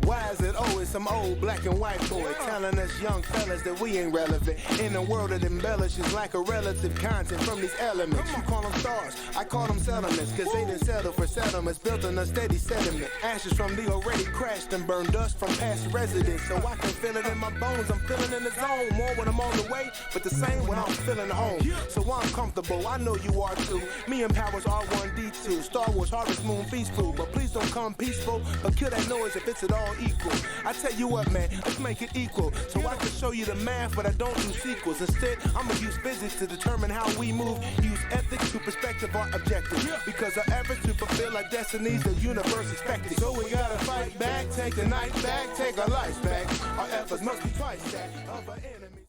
Why is it always some old black and white boy telling us young fellas that we ain't relevant in a world that embellishes like a relative content from these elements? You call them stars, I call them settlements, cause they didn't settle for settlements built on a steady sediment. Ashes from the already crashed and burned, dust from past residents. So I can feel it in my bones, I'm feeling in the zone. More when I'm on the way, but the same when I'm feeling home. So I'm comfortable, I know you are too. Me and Powers R1D2, Star Wars Harvest Moon feast food. But please don't come peaceful, but kill that noise if it's at all equal. I tell you what, man, let's make it equal. So I can show you the math, but I don't do sequels. Instead, I'ma use physics to determine how we move. Use ethics to perspective our objective. Because our efforts to fulfill our destinies, the universe expected. So we gotta fight back, take the night back, take our lives back. Our efforts must be twice that of our enemies.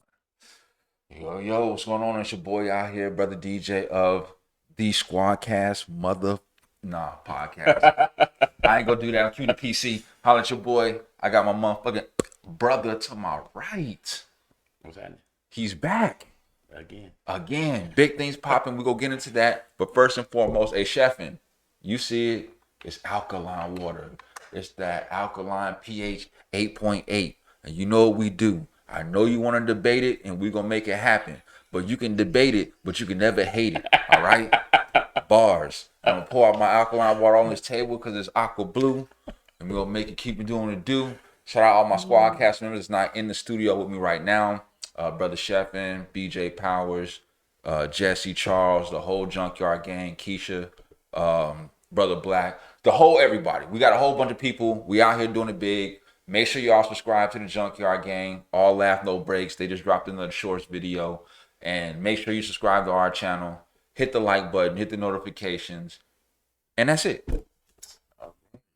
Yo, what's going on? It's your boy out here, brother DJ of the Squadcast podcast. I ain't gonna do that. Cue the PC. Holla at your boy. I got my motherfucking brother to my right. What's happening? He's back. Again. Big things popping. We gonna get into that. But first and foremost, chefing. You see it. It's alkaline water. It's that alkaline pH 8.8. And you know what we do. I know you want to debate it, and we're going to make it happen. But you can debate it, but you can never hate it, all right? Bars. I'm going to pour out my alkaline water on this table because it's aqua blue, and we're going to make it keep it doing what it do. Shout out all my squad cast members that's not in the studio with me right now. Brother Sheffin, BJ Powers, Jesse Charles, the whole Junkyard Gang, Keisha, Brother Black, the whole everybody. We got a whole bunch of people. We out here doing it big. Make sure y'all subscribe to the Junkyard Gang. All laugh, no breaks. They just dropped another shorts video. And make sure you subscribe to our channel. Hit the like button. Hit the notifications. And that's it.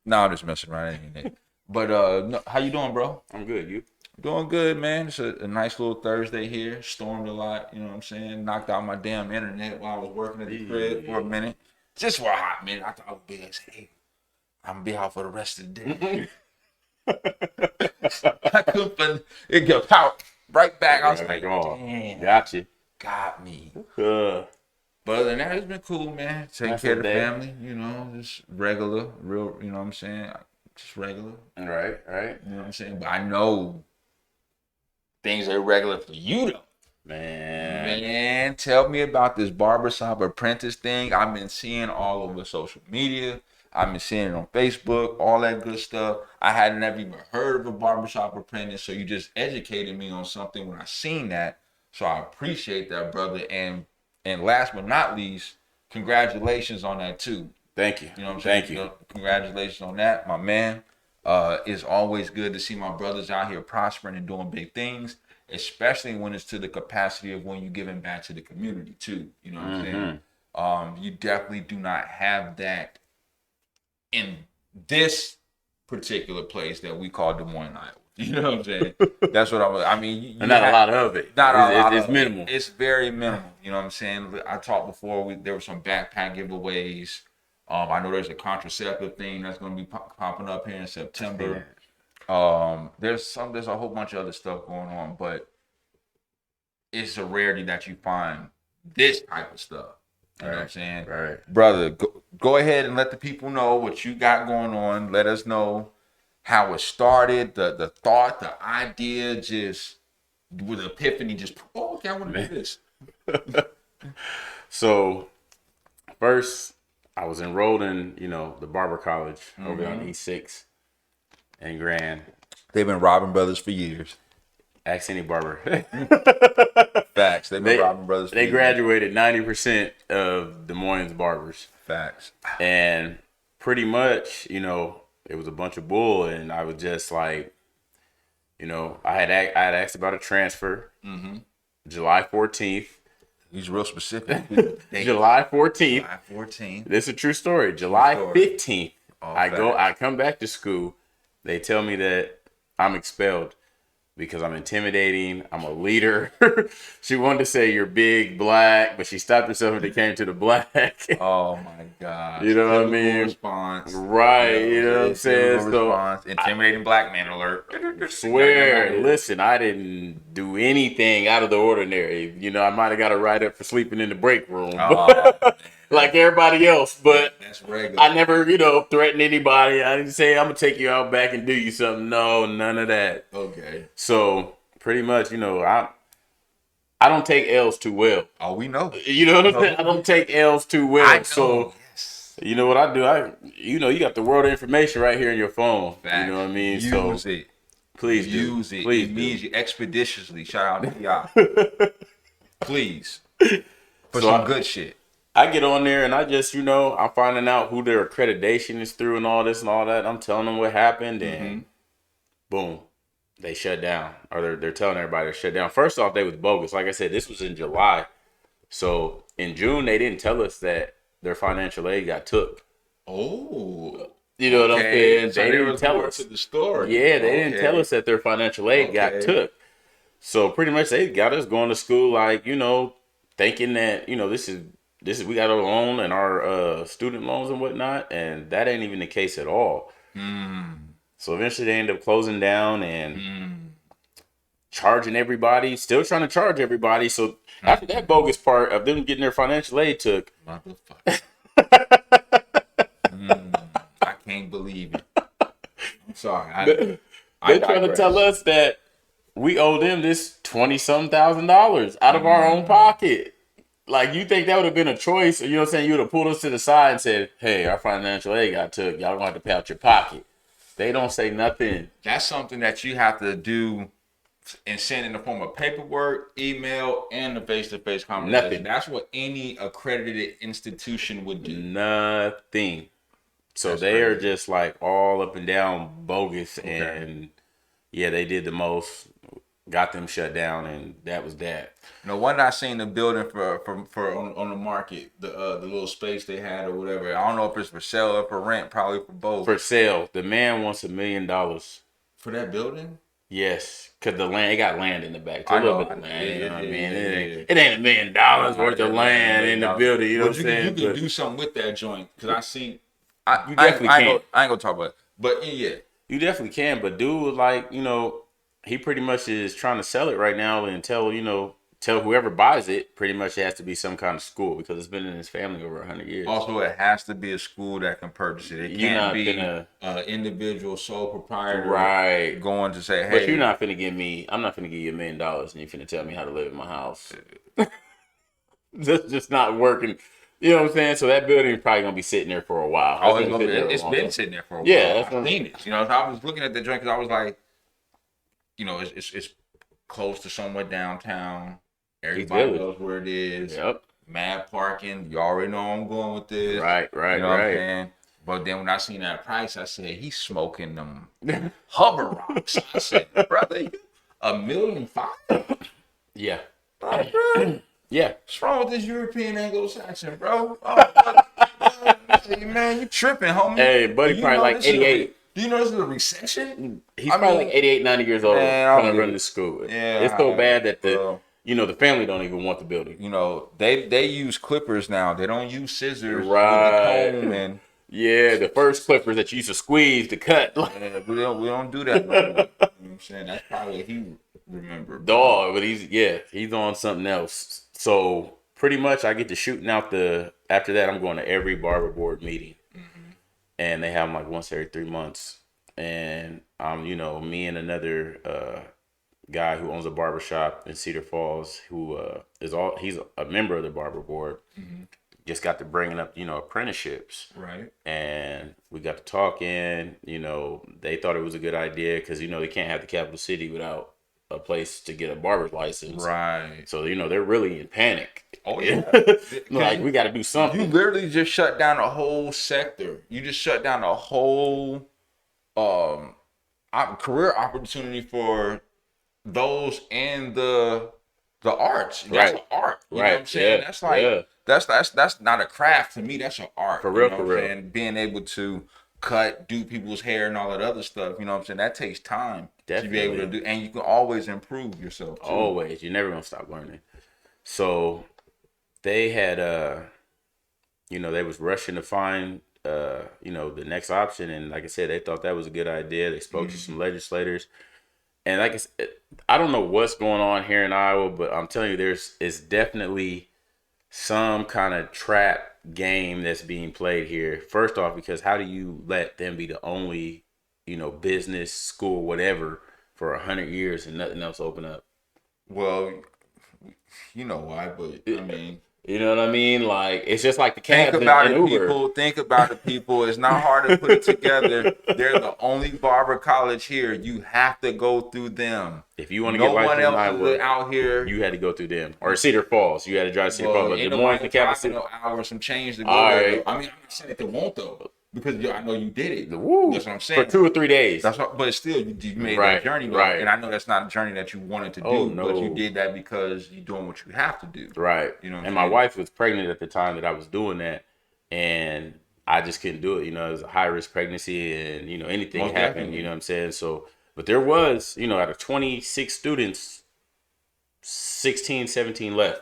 No, I'm just messing around. But no, how you doing, bro? I'm good. You? Doing good, man. It's a nice little Thursday here. Stormed a lot, you know what I'm saying? Knocked out my damn internet while I was working at the crib for a minute. Just for a hot minute. I thought I would be like, hey, I'm going to be out for the rest of the day. I couldn't, it got power right back. I was like, damn, gotcha. Got me. But other than that, it's been cool, man. Taking care of the family, you know, just regular, real, you know what I'm saying? Just regular. Right. You know what I'm saying? But I know things are irregular for you, though. Man, tell me about this Barbershop Apprentice thing. I've been seeing all over social media. I've been seeing it on Facebook, all that good stuff. I had never even heard of a Barbershop Apprentice, so you just educated me on something when I seen that. So I appreciate that, brother. And last but not least, congratulations on that too. Thank you. You know what I'm saying? Thank you. Congratulations on that, my man. It's always good to see my brothers out here prospering and doing big things, especially when it's to the capacity of when you're giving back to the community too. You know what I'm saying? You definitely do not have that in this particular place that we call Des Moines, Iowa. You know what I'm saying? That's what I mean. Not a lot of it. It's minimal. It's very minimal. You know what I'm saying? I talked before, there were some backpack giveaways. I know there's a contraceptive thing that's going to be popping up here in September. There's a whole bunch of other stuff going on, but it's a rarity that you find this type of stuff. You know what I'm saying? Right. Brother, go ahead and let the people know what you got going on. Let us know how it started, the thought, the idea, just with epiphany, just, okay, I want to do this. So, first, I was enrolled in, the barber college over on E6 in Grand. They've been robbing brothers for years. Ask any barber. Facts. They've been robbing brothers for years. They graduated 90% of Des Moines barbers. Facts. And pretty much, it was a bunch of bull, and I was just like, I had asked about a transfer. July 14th. He's real specific. July 14th. July 14th. This is a true story. July 15th. I come back to school. They tell me that I'm expelled because I'm intimidating. I'm a leader. She wanted to say you're big, black, but she stopped herself when it came to the black. Oh my God. You know what I mean? Response. Right. You know what I'm saying? So, intimidating black man alert. Swear. Listen, I didn't do anything out of the ordinary. I might have got a write-up for sleeping in the break room. like everybody else. But that's regular. I never, threatened anybody. I didn't say I'm gonna take you out back and do you something. No, none of that. Okay. So pretty much, I don't take L's too well. Oh, we know. You know what I'm saying? I don't take L's too well. I know. So you know what I do? You got the world of information right here in your phone. Facts. You know what I mean? Use it. Please use it. Please immediately, expeditiously. Shout out to y'all. Please. For some good shit. I get on there and I just, I'm finding out who their accreditation is through and all this and all that. I'm telling them what happened and boom, they shut down. Or they're telling everybody to shut down. First off, they was bogus. Like I said, this was in July. So in June, they didn't tell us that their financial aid got took. Oh. You know what I'm saying? So they didn't tell us. To the story. Yeah, they didn't tell us that their financial aid got took. So pretty much they got us going to school like, thinking that, this is we got our loan and our student loans and whatnot, and that ain't even the case at all. So eventually they end up closing down and charging everybody, still trying to charge everybody. So after that bogus part of them getting their financial aid took, motherfucker. I can't believe it. I'm sorry. They're trying to tell us that we owe them this $20,000 out of our own pocket. Like, you think that would have been a choice? You know what I'm saying? You would have pulled us to the side and said, hey, our financial aid got took. Y'all gonna have to pay out your pocket. They don't say nothing. That's something that you have to do and send in the form of paperwork, email, and the face-to-face conversation. Nothing. That's what any accredited institution would do. Nothing. So That's they crazy. are just like all up and down bogus. Okay. And yeah, they did the most, got them shut down, and that was that. No wonder I seen the building for on the market, the little space they had or whatever. I don't know if it's for sale or for rent, probably for both. For sale. The man wants $1 million. For that building? Yes, because the land, it got land in the back. I know. It ain't $1 million worth of land in the building. You know what I'm saying? You can do something with that joint, because I seen. You definitely can. I ain't gonna talk about it, but yeah, you definitely can. But dude, like, he pretty much is trying to sell it right now and tell whoever buys it, pretty much it has to be some kind of school, because it's been in his family over 100 years. Also, it has to be a school that can purchase it. It can't be an individual sole proprietor, right? Going to say, hey, but you're not finna give me. I'm not finna give you $1 million, and you're finna tell me how to live in my house. That's just not working. You know what I'm saying? So that building is probably gonna be sitting there for a while. Oh, it's been sitting there for a while. Yeah, I've seen it. I was looking at the joint because I was like, it's close to somewhere downtown. Everybody knows where it is. Yep. Mad parking. You already know I'm going with this. Right. You know what I'm saying? But then when I seen that price, I said, he's smoking them hover rocks. I said, brother, $1.5 million? Yeah. Yeah. What's wrong with this European Anglo-Saxon, bro? Oh, man, you tripping, homie. Hey, buddy, probably like 88. Do you know this is a recession? He's probably like 88, 90 years old, trying to run this school. Yeah, it's so bad that the family don't even want the building. They use clippers now. They don't use scissors. Right. With the comb and the first clippers that you used to squeeze to cut. Yeah, we don't do that no more. You know what I'm saying? That's probably what he remembered. Dog, but he's on something else. So pretty much I get to shooting out after that I'm going to every barber board meeting. And they have them like once every 3 months. And me and another guy who owns a barbershop in Cedar Falls, who he's a member of the barber board, just got to bringing up, apprenticeships. Right. And we got to talking, they thought it was a good idea because, they can't have the capital city without a place to get a barber's license. Right. So, they're really in panic. Oh, yeah. Like, we got to do something. You literally just shut down a whole sector. You just shut down a whole career opportunity for those in the arts. That's an art. You know what I'm saying? That's like that's not a craft to me. That's an art. For real, you know for real. And being able to cut, do people's hair and all that other stuff, you know what I'm saying? That takes time to be able to do, and you can always improve yourself too. Always. You're never gonna stop learning. So they had they was rushing to find the next option, and like I said, they thought that was a good idea. They spoke to some legislators, and like I said, I don't know what's going on here in Iowa, but I'm telling you, it's definitely some kind of trap game that's being played here. First off, because how do you let them be the only, business, school, whatever, for 100 years and nothing else open up? Well, you know why, but I mean, you know what I mean? Like, it's just like the think cabs about and it, Uber. people. Think about it, people. It's not hard to put it together. They're the only barber college here. You have to go through them. If you want to get licensed in Iowa, out here, you had to go through them. Or Cedar Falls. You had to drive to Cedar Falls. But ain't Des Moines, nobody the capital. no hour some change to go All there. right. I mean, I'm not saying that they won't though, because I know you did it. Woo. That's what I'm saying. For 2 or 3 days. That's what, but still, you made Right, that journey, though. right. And I know that's not a journey that you wanted to do, Oh, no. but you did that because you're doing what you have to do. Right. You know what I'm and my saying? wife was pregnant at the time that I was doing that, and I just couldn't do it. It was a high risk pregnancy, and anything Most happened. definitely. You know what I'm saying? So, but there was, out of 26 students, 16, 17 left,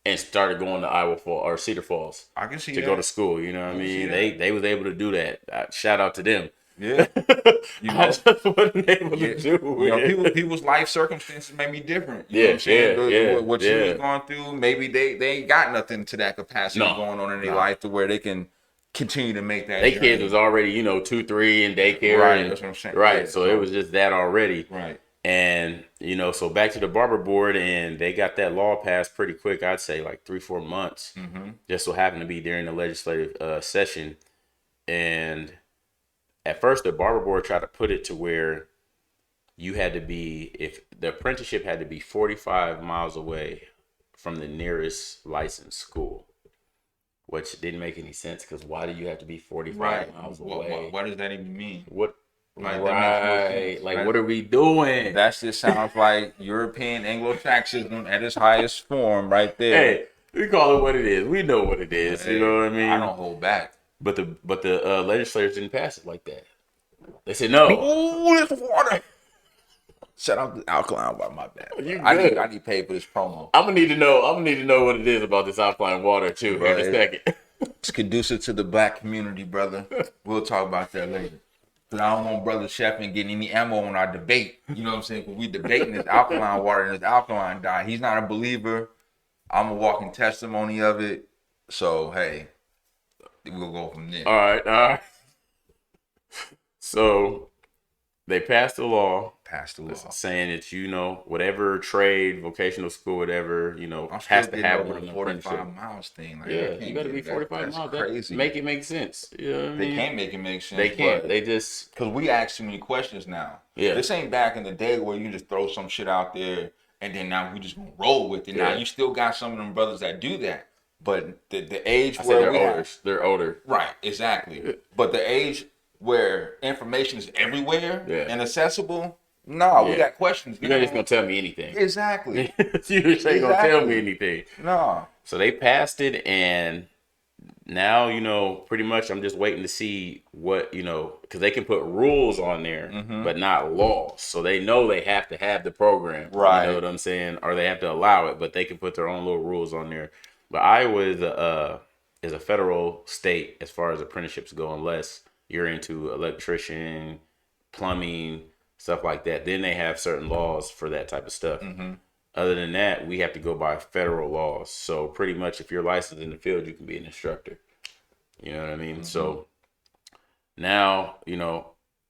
and started going to Iowa Falls or Cedar Falls. I can see to that. go to school. You know what I mean? They was able to do that. Shout out to them. Yeah. I just wasn't able to do it. People's life circumstances may be different. You know what I'm saying? What you was going through, maybe they ain't got nothing to that capacity going on in their life to where they can continue to make that. They kids was already, 2, 3 in daycare. Right, that's what I'm saying. Right, Yeah, so it was just that already. Right. And, so back to the barber board, and they got that law passed pretty quick. I'd say like 3-4 months. Mm-hmm. Just so happened to be during the legislative session. And at first, the barber board tried to put it to where you had to be, if the apprenticeship had to be 45 miles away from the nearest licensed school, which didn't make any sense, because why do you have to be 45 miles away? What does that even mean? What? Like, right. Like, what are we doing? That just sounds like European Anglo-Saxon at its highest form right there. Hey, we call it what it is. We know what it is. Hey, you know what I mean? I don't hold back. But the legislators didn't pass it like that. They said no. Oh, there's water. Shout out to Alkaline Water, my bad. I need paid for this promo. I'm gonna need to know what it is about this alkaline water too. Bro, in a second. It's conducive to the black community, brother. We'll talk about that later. But I don't want Brother Sheffin getting any ammo on our debate. You know what I'm saying? Because we debating this alkaline water and this alkaline dye. He's not a believer. I'm a walking testimony of it. So, hey, we'll go from there. All right. So they passed the law. Saying that, whatever trade, vocational school, whatever, has to have a 45 miles thing. Like, you got to be 45 miles. Crazy. Make it make sense. You know what I mean? They can't make it make sense. They can't. They just... Because we ask too many questions now. Yeah. This ain't back in the day where you just throw some shit out there and then now we just gonna roll with it. Yeah. Now you still got some of them brothers that do that. But the age where they're older. Right, exactly. But the age where information is everywhere and accessible... No, we got questions. You're not just gonna tell me anything. Exactly. You just ain't gonna tell me anything. No. So they passed it, and now pretty much I'm just waiting to see what because they can put rules on there, but not laws. So they know they have to have the program, right? You know what I'm saying, or they have to allow it, but they can put their own little rules on there. But Iowa is a federal state as far as apprenticeships go, unless you're into electrician, plumbing, stuff like that. Then they have certain laws for that type of stuff. Other than that, we have to go by federal laws. So pretty much if you're licensed in the field, you can be an instructor. You know what I mean? So now,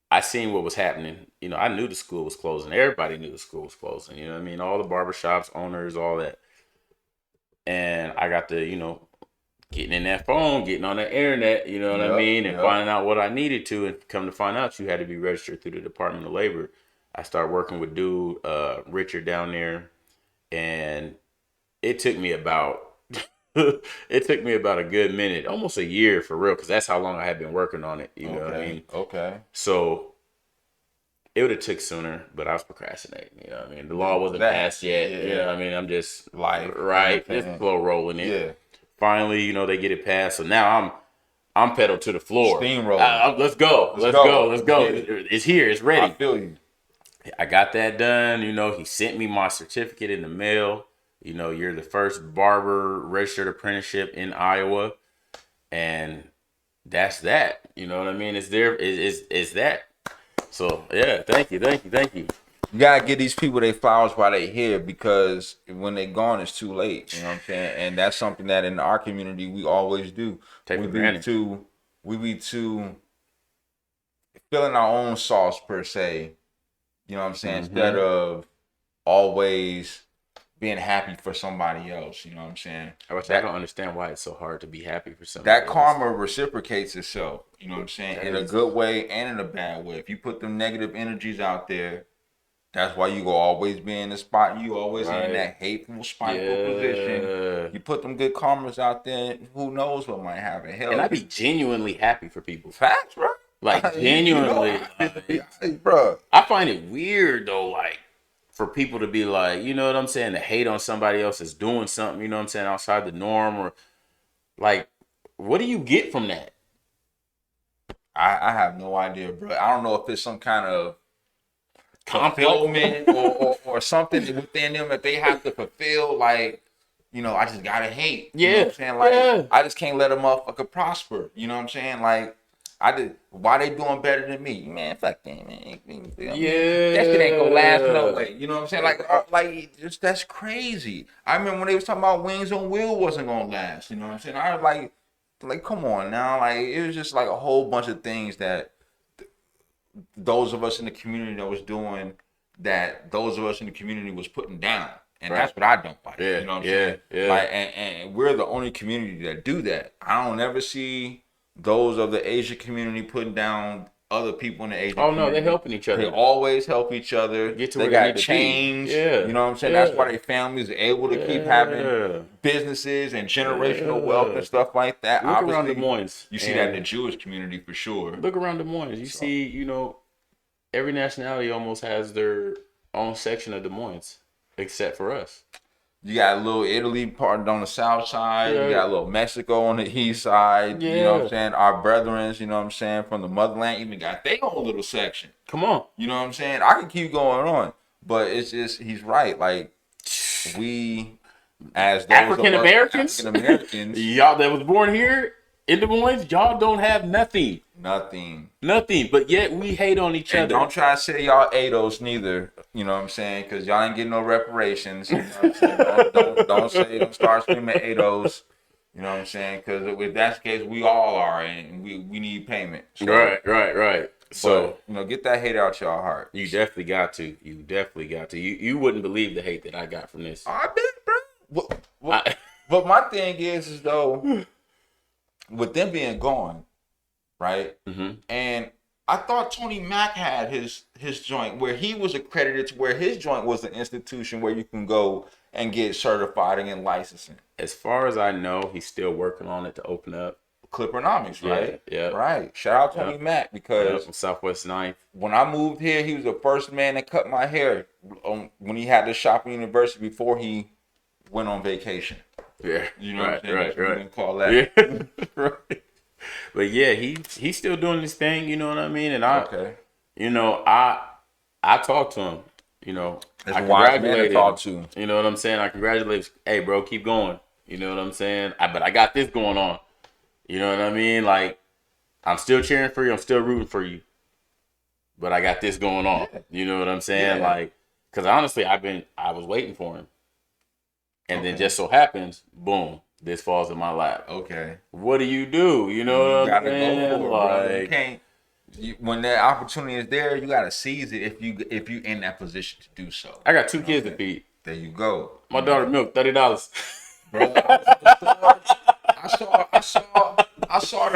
I seen what was happening. I knew the school was closing. Everybody knew the school was closing. You know what I mean? All the barbershops, owners, all that. And I got to, getting in that phone, getting on the internet, you know what I mean? And finding out what I needed to, and come to find out you had to be registered through the Department of Labor. I started working with Richard down there, and it took me about a good minute, almost a year for real, because that's how long I had been working on it. You know what I mean? Okay. So it would have took sooner, but I was procrastinating. You know what I mean? The law wasn't passed yet. Yeah. You know what I mean? I'm just just slow rolling it. Yeah. Finally, they get it passed. So now I'm pedal to the floor. Steamroller. Let's go. Let's go. Yeah. It's here. It's ready. I feel you. I got that done. He sent me my certificate in the mail. You're the first barber registered apprenticeship in Iowa. And that's that. You know what I mean? It's there. It's that. So, yeah. Thank you. You gotta give these people their flowers while they here, because when they gone, it's too late. You know what I'm saying? And that's something that in our community we always do. Take for granted. We be too feeling our own sauce per se. You know what I'm saying? Instead of always being happy for somebody else. You know what I'm saying? I don't understand why it's so hard to be happy for somebody that else. karma reciprocates itself. You know what I'm saying? In a good way and in a bad way. If you put them negative energies out there, that's why you go always be in the spot. You always in that hateful, spiteful position. You put them good karmas out there, who knows what might happen. Hell, and I be genuinely happy for people. Facts, bro. Like, genuinely. Bro. I find it weird, though, like, for people to be like, you know what I'm saying, to hate on somebody else that's doing something, you know what I'm saying, outside the norm, or, like, what do you get from that? I have no idea, bro. I don't know if it's some kind of fulfillment or something within them that they have to fulfill, like, you know, I just gotta hate. You know what I'm saying? Like, I just can't let a motherfucker prosper. You know what I'm saying? Like, why they doing better than me? Man, fuck them, man. That shit ain't gonna last no way. You know what I'm saying? Like just that's crazy. I remember when they was talking about Wings on Wheel wasn't gonna last. You know what I'm saying? I was like, come on now. Like, it was just like a whole bunch of things that those of us in the community that was doing, that those of us in the community was putting down. And that's what I don't like. You know what I'm saying? Like, and we're the only community that do that. I don't ever see those of the Asian community putting down other people in the Asian community. Oh, no, they're helping each other. They always help each other. Get to they where got they need change. to be. You know what I'm saying? That's why their families are able to keep having businesses and generational wealth and stuff like that. Look around Des Moines. You see that in the Jewish community for sure. Look around Des Moines. You see, you know, every nationality almost has their own section of Des Moines, except for us. You got a little Italy part on the south side. You got a little Mexico on the east side. You know what I'm saying? Our brethren, you know what I'm saying, from the motherland even got their own little section. Come on. You know what I'm saying? I can keep going on. But it's just, he's right. Like, we, as those African Americans, y'all that was born here in Des Moines, y'all don't have nothing. Nothing. But yet we hate on each other. Don't try to say y'all ADOS neither. You know what I'm saying? Because y'all ain't getting no reparations. You know what I'm saying? Don't start screaming ADOS. You know what I'm saying? Because if that's the case, we all are, and we need payment. So, right. So, you know, get that hate out your heart. You definitely got to. You wouldn't believe the hate that I got from this. I bet, bro. But my thing is though, with them being gone, right? And I thought Tony Mack had his joint where he was accredited to where his joint was an institution where you can go and get certified and get licensing. As far as I know, he's still working on it to open up. Clippernomics, right? Yeah. Right. Shout out Tony Mack, because Southwest 9th. When I moved here, he was the first man that cut my hair when he had the shop at university before he went on vacation. Yeah. You know what I'm saying? Right. We didn't call that. Yeah. Right. But yeah, he's still doing his thing, you know what I mean? And you know, I talked to him, you know. I congratulated him. You know what I'm saying? I congratulate him. Hey, bro, keep going. You know what I'm saying? But I got this going on. You know what I mean? Like, I'm still cheering for you. I'm still rooting for you. But I got this going on. Yeah. You know what I'm saying? Yeah. Like, because honestly, I was waiting for him. And then just so happens, boom, this falls in my lap. Okay. What do? You know what I'm saying? Go for it, bro. You can't. When that opportunity is there, you gotta seize it. If you in that position to do so. I got 2 kids to feed. There you go. My daughter milk $30. Bro, I saw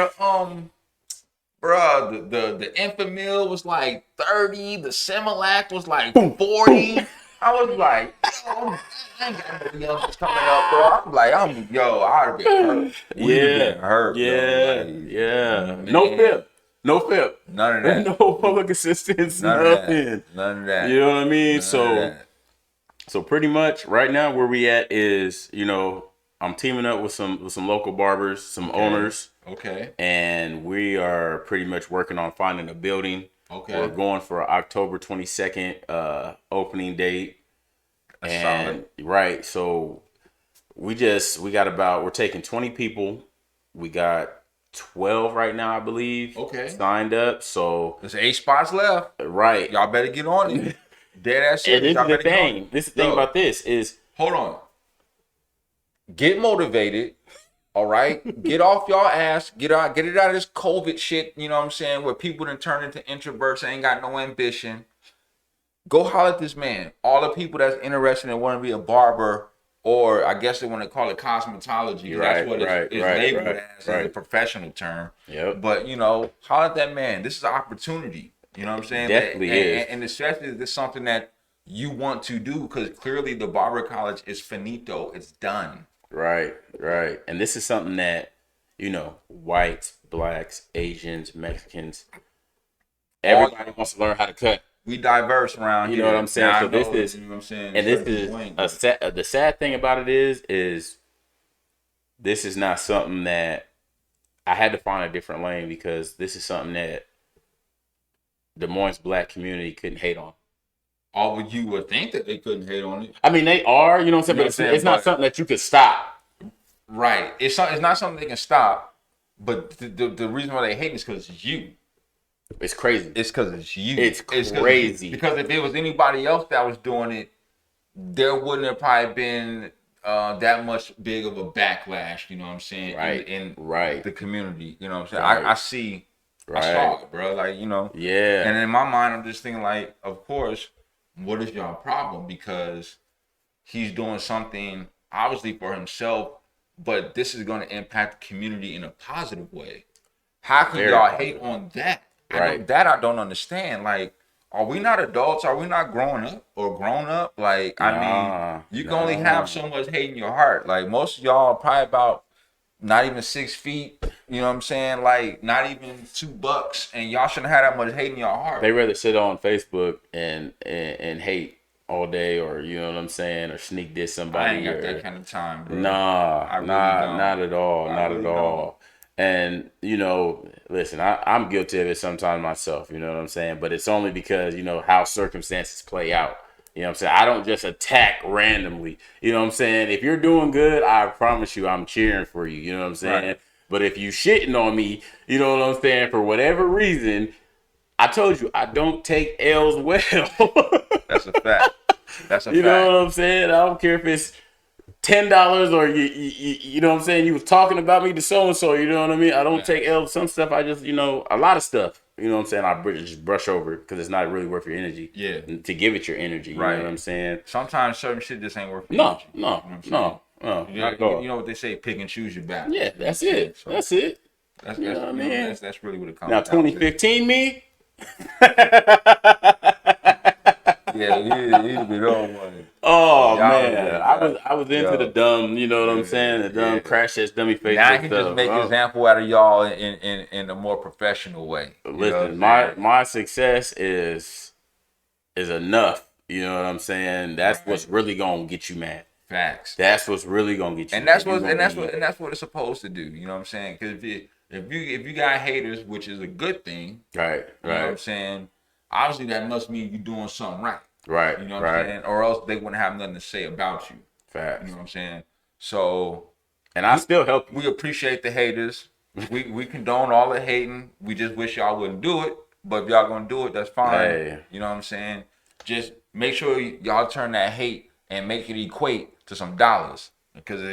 the infant meal was like 30. The Similac was like 40. I was like, I ain't got no youngsters coming up, bro. I'm like, I'd have been hurt. Been hurt, yeah. No FIP. None of that. No public assistance. Nothing. None of that. You know what I mean? So pretty much right now where we at is, you know, I'm teaming up with some local barbers, some owners. Okay. And we are pretty much working on finding a building. Okay. We're going for October 22nd opening date. That's solid. Right. So we're taking 20 people. We got 12 right now, I believe. Okay. Signed up. So there's 8 spots left. Right. Y'all better get on it. Dead ass And serious. this is the thing. This is the thing about this is. Hold on. Get motivated. All right, get off y'all ass. Get it out of this COVID shit. You know what I'm saying? Where people done turn into introverts, ain't got no ambition. Go holler at this man. All the people that's interested and want to be a barber, or I guess they want to call it cosmetology. That's what it's labeled as a professional term. Yep. But holler at that man. This is an opportunity. You know what I'm saying? Definitely is. And especially if it's something that you want to do, because clearly the barber college is finito. It's done. Right. And this is something that, whites, blacks, Asians, Mexicans, everybody wants to learn how to cut. We diverse around here. You know what I'm saying? Now So this is, you know what I'm saying? And this is the sad thing about it is this is not something that I had to find a different lane, because this is something that Des Moines black community couldn't hate on. You would think that they couldn't hate on it. I mean, they are, you know what I'm saying? But it's not something that you could stop. Right. It's not something they can stop. But the reason why they hate is because it's you. It's crazy. It's because it's you. It's crazy. Because if it was anybody else that was doing it, there wouldn't have probably been that much big of a backlash, you know what I'm saying? In the community, you know what I'm saying? Right. I see. I saw it, bro. Yeah. And in my mind, I'm just thinking, of course, what is y'all problem? Because he's doing something obviously for himself, but this is going to impact the community in a positive way. How can y'all hate on that? I don't understand. Are we not adults? Are we not growing up or grown up? You can only have so much hate in your heart. Most of y'all are probably about not even 6 feet. You know what I'm saying? Not even $2, and y'all shouldn't have that much hate in your heart. They rather sit on Facebook and hate all day, or you know what I'm saying, or sneak diss somebody. I ain't got that kind of time, bro. Not at all. Not at all. And listen, I'm guilty of it sometimes myself. You know what I'm saying? But it's only because how circumstances play out. You know what I'm saying? I don't just attack randomly. You know what I'm saying? If you're doing good, I promise you I'm cheering for you. You know what I'm saying? Right. But if you shitting on me, you know what I'm saying, for whatever reason, I told you I don't take L's well. That's a fact. You know what I'm saying? I don't care if it's $10 or you know what I'm saying, you was talking about me to so-and-so, you know what I mean? I don't take L's. Some stuff I just, a lot of stuff, you know what I'm saying, I just brush over because it's not really worth your energy. Yeah. To give it your energy, you know what I'm saying? Sometimes certain shit just ain't worth your energy. No. You know what they say, pick and choose your battle. Yeah, that's it. So that's it. That's really what it comes down to. Now, 2015 me? Yeah, he'd be on one. Oh man, I was into the dumb, you know what I'm saying? The dumb crash test dummy face. Now I can just make an example out of y'all in a more professional way. Listen, my success is enough. You know what I'm saying? That's what's really gonna get you mad. Facts. That's what's really gonna get you. And that's what it's supposed to do. You know what I'm saying? Because if you got haters, which is a good thing, right? You know what I'm saying? Obviously, that must mean you're doing something right. Right. You know what I'm saying? Or else they wouldn't have nothing to say about you. Facts. You know what I'm saying? So, and I still help you. We appreciate the haters. we condone all the hating. We just wish y'all wouldn't do it. But if y'all gonna do it, that's fine. Hey. You know what I'm saying? Just make sure y'all turn that hate and make it equate to some dollars. Because I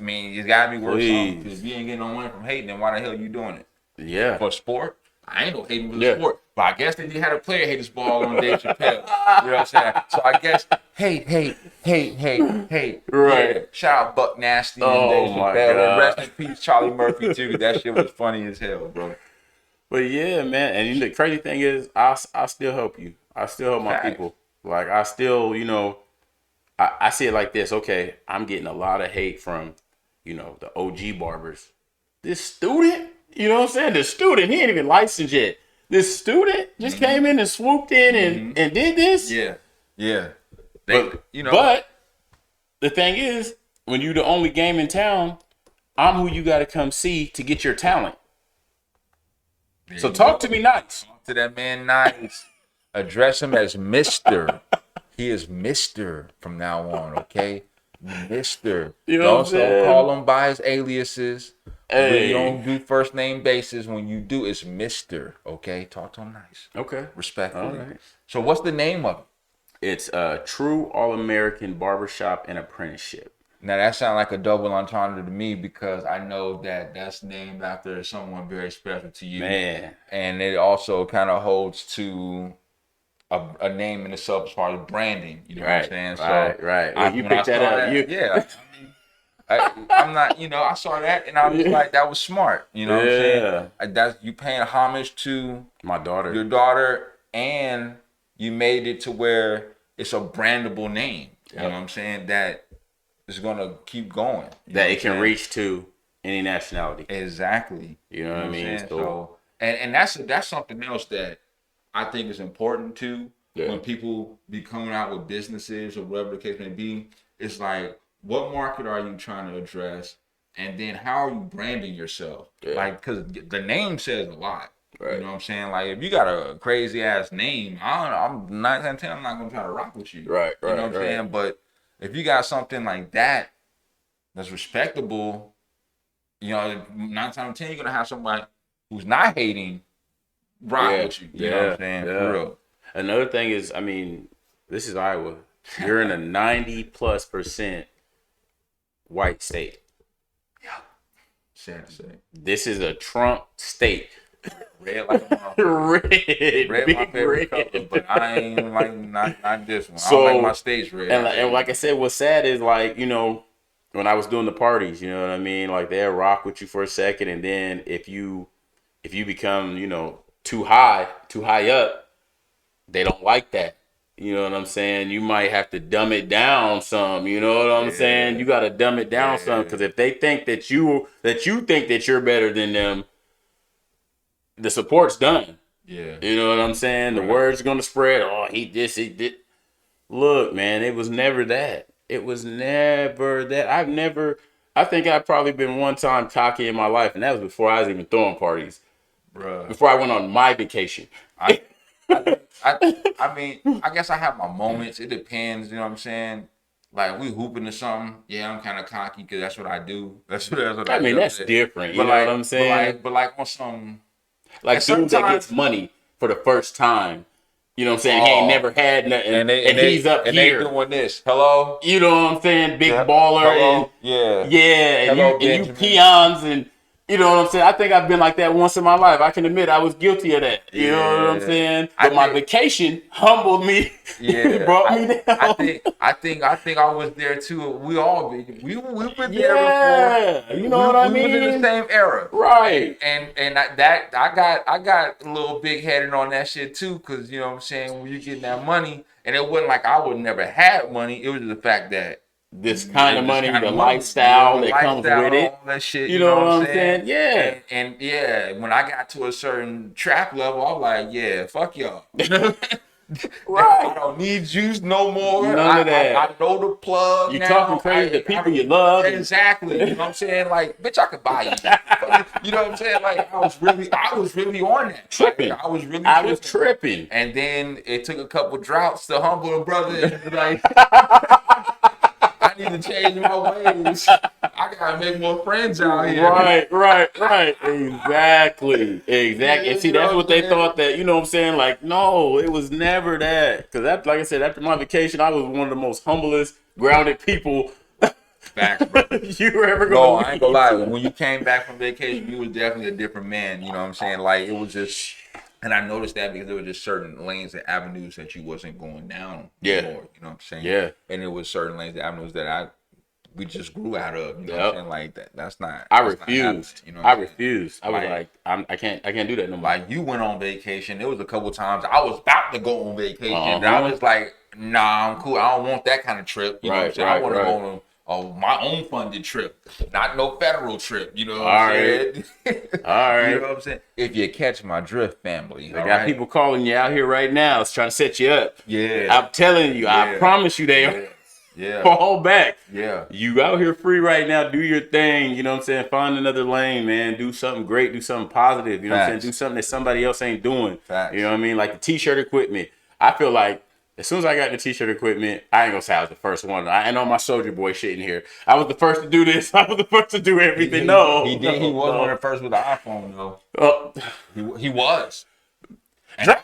mean, it's gotta be worth something. Because if you ain't getting no money from hating, then why the hell you doing it? Yeah. For sport? I ain't no hating for the sport. But I guess they did have a player haters ball on Dave Chappelle. You know what I'm saying? So I guess hate. Right. Yeah. Shout out Buck Nasty and Dave Chappelle. And rest in peace, Charlie Murphy too. That shit was funny as hell, bro. But yeah, man. And the crazy thing is, I still help you. I still help my people. I still, I see it like this. Okay, I'm getting a lot of hate from, the OG barbers. This student, you know what I'm saying? The student, he ain't even licensed yet. This student just came in and swooped in and did this. Yeah. Yeah. But the thing is, when you the only game in town, I'm who you got to come see to get your talent. So talk to me nice. Talk to that man nice. Address him as Mr. He is Mr. from now on, okay? Mr. You know don't call him by his aliases. Hey. You don't do first name basis. When you do, it's Mr. Okay, talk to him nice. Okay. Respectfully. All right. So what's the name of it? It's Tru All-American Barbershop and Apprenticeship. Now that sounds like a double entendre to me because I know that that's named after someone very special to you. Man. And it also kind of holds to a name in itself as far as branding. You know what I'm saying? Right. Well, you picked that up. Yeah. I'm not, I saw that and I was like, that was smart. You know what I'm saying? That's you paying homage to my daughter, your daughter, and you made it to where it's a brandable name. You know what I'm saying? That is gonna keep going. That it can reach to any nationality. Exactly. You know what I mean? So and that's something else that I think is important too. When people be coming out with businesses or whatever the case may be, it's like, what market are you trying to address? And then how are you branding yourself? Like, because the name says a lot. Right. You know what I'm saying? Like, if you got a crazy ass name, I'm 9 out of 10, I'm not gonna try to rock with you. Right. You know what I'm saying? But if you got something like that that's respectable, 9 out of 10, you're gonna have somebody who's not hating rock with you. You know what I'm saying? For real. Another thing is, I mean, this is Iowa. You're in a 90+% white state. Yeah. Sad to say. This is a Trump state. Red like a red, my favorite color, but I ain't like not this one. So, I don't like my state's red. And like I said, what's sad is like, when I was doing the parties, you know what I mean? Like they'll rock with you for a second, and then if you become, too high up, they don't like that. You know what I'm saying? You might have to dumb it down some. You know what I'm saying? You got to dumb it down some, because if they think that you think that you're better than them, the support's done. Yeah. You know what I'm saying? The word's gonna spread. Oh, he did. Look, man, it was never that. It was never that. I think I've probably been one time cocky in my life, and that was before I was even throwing parties. Bruh. Before I went on my vacation. I mean, I guess I have my moments. It depends, you know what I'm saying? Like, we hooping or something. Yeah, I'm kind of cocky because that's what I do. That's what I mean, do. that's different. You know what I'm saying? But like on some... Like, dude that gets money for the first time. You know what I'm saying? He ain't never had nothing. And he's up and here. And they doing this. Hello? You know what I'm saying? Big baller. Hello? And, and you peons and... You know what I'm saying? I think I've been like that once in my life. I can admit I was guilty of that. You know what I'm saying? But my vacation humbled me. Yeah, brought me down. I think I was there too. We've been there before. You know what I mean? We was in the same era, right? And I got a little big headed on that shit too, because you know what I'm saying, when you getting that money, and it wasn't like I would never had money. It was just the fact that. This kind of money, the lifestyle that comes with it. All that shit, you know what I'm saying? Yeah. And when I got to a certain trap level, I'm like, yeah, fuck y'all. Right. I don't need juice no more. None of that. I know the plug. You talking crazy to people you love. Exactly. You know what I'm saying? Like, bitch, I could buy you. You know what I'm saying? Like, I was really on that. Tripping. Like, I was tripping. And then it took a couple droughts to humble a brother and be like, I need to change my ways. I gotta make more friends out here. Right. Exactly. And see, that's what they thought that, you know what I'm saying? Like, no, it was never that. Because like I said, after my vacation, I was one of the most humblest, grounded people Facts, bro. you were ever No, going to I ain't gonna lie. When you came back from vacation, you was definitely a different man. You know what I'm saying? Like, it was just... And I noticed that because there were just certain lanes and avenues that you wasn't going down anymore. You know what I'm saying? Yeah. And there was certain lanes and avenues that we just grew out of. You know what I'm saying? Like that's not. I refused. refused. You know I refused. I was like, I can't do that no more. Like, you went on vacation. There was a couple times I was about to go on vacation. And I was like, nah, I'm cool. I don't want that kind of trip. You know what I'm saying? I want to go on my own funded trip, not no federal trip. You know what I'm saying? All right. You know what I'm saying? If you catch my drift, family. I got people calling you out here right now. It's trying to set you up. Yeah. I'm telling you. I promise you they fall back. Yeah. You out here free right now. Do your thing. You know what I'm saying? Find another lane, man. Do something great. Do something positive. You know what I'm saying? Do something that somebody else ain't doing. Facts. You know what I mean? Like the t-shirt equipment. I feel like As soon as I got the t-shirt equipment, I ain't gonna say I was the first one. I ain't on my Soldier Boy shit in here. I was the first to do this. I was the first to do everything. He was one of the first with the iPhone though. He was. And I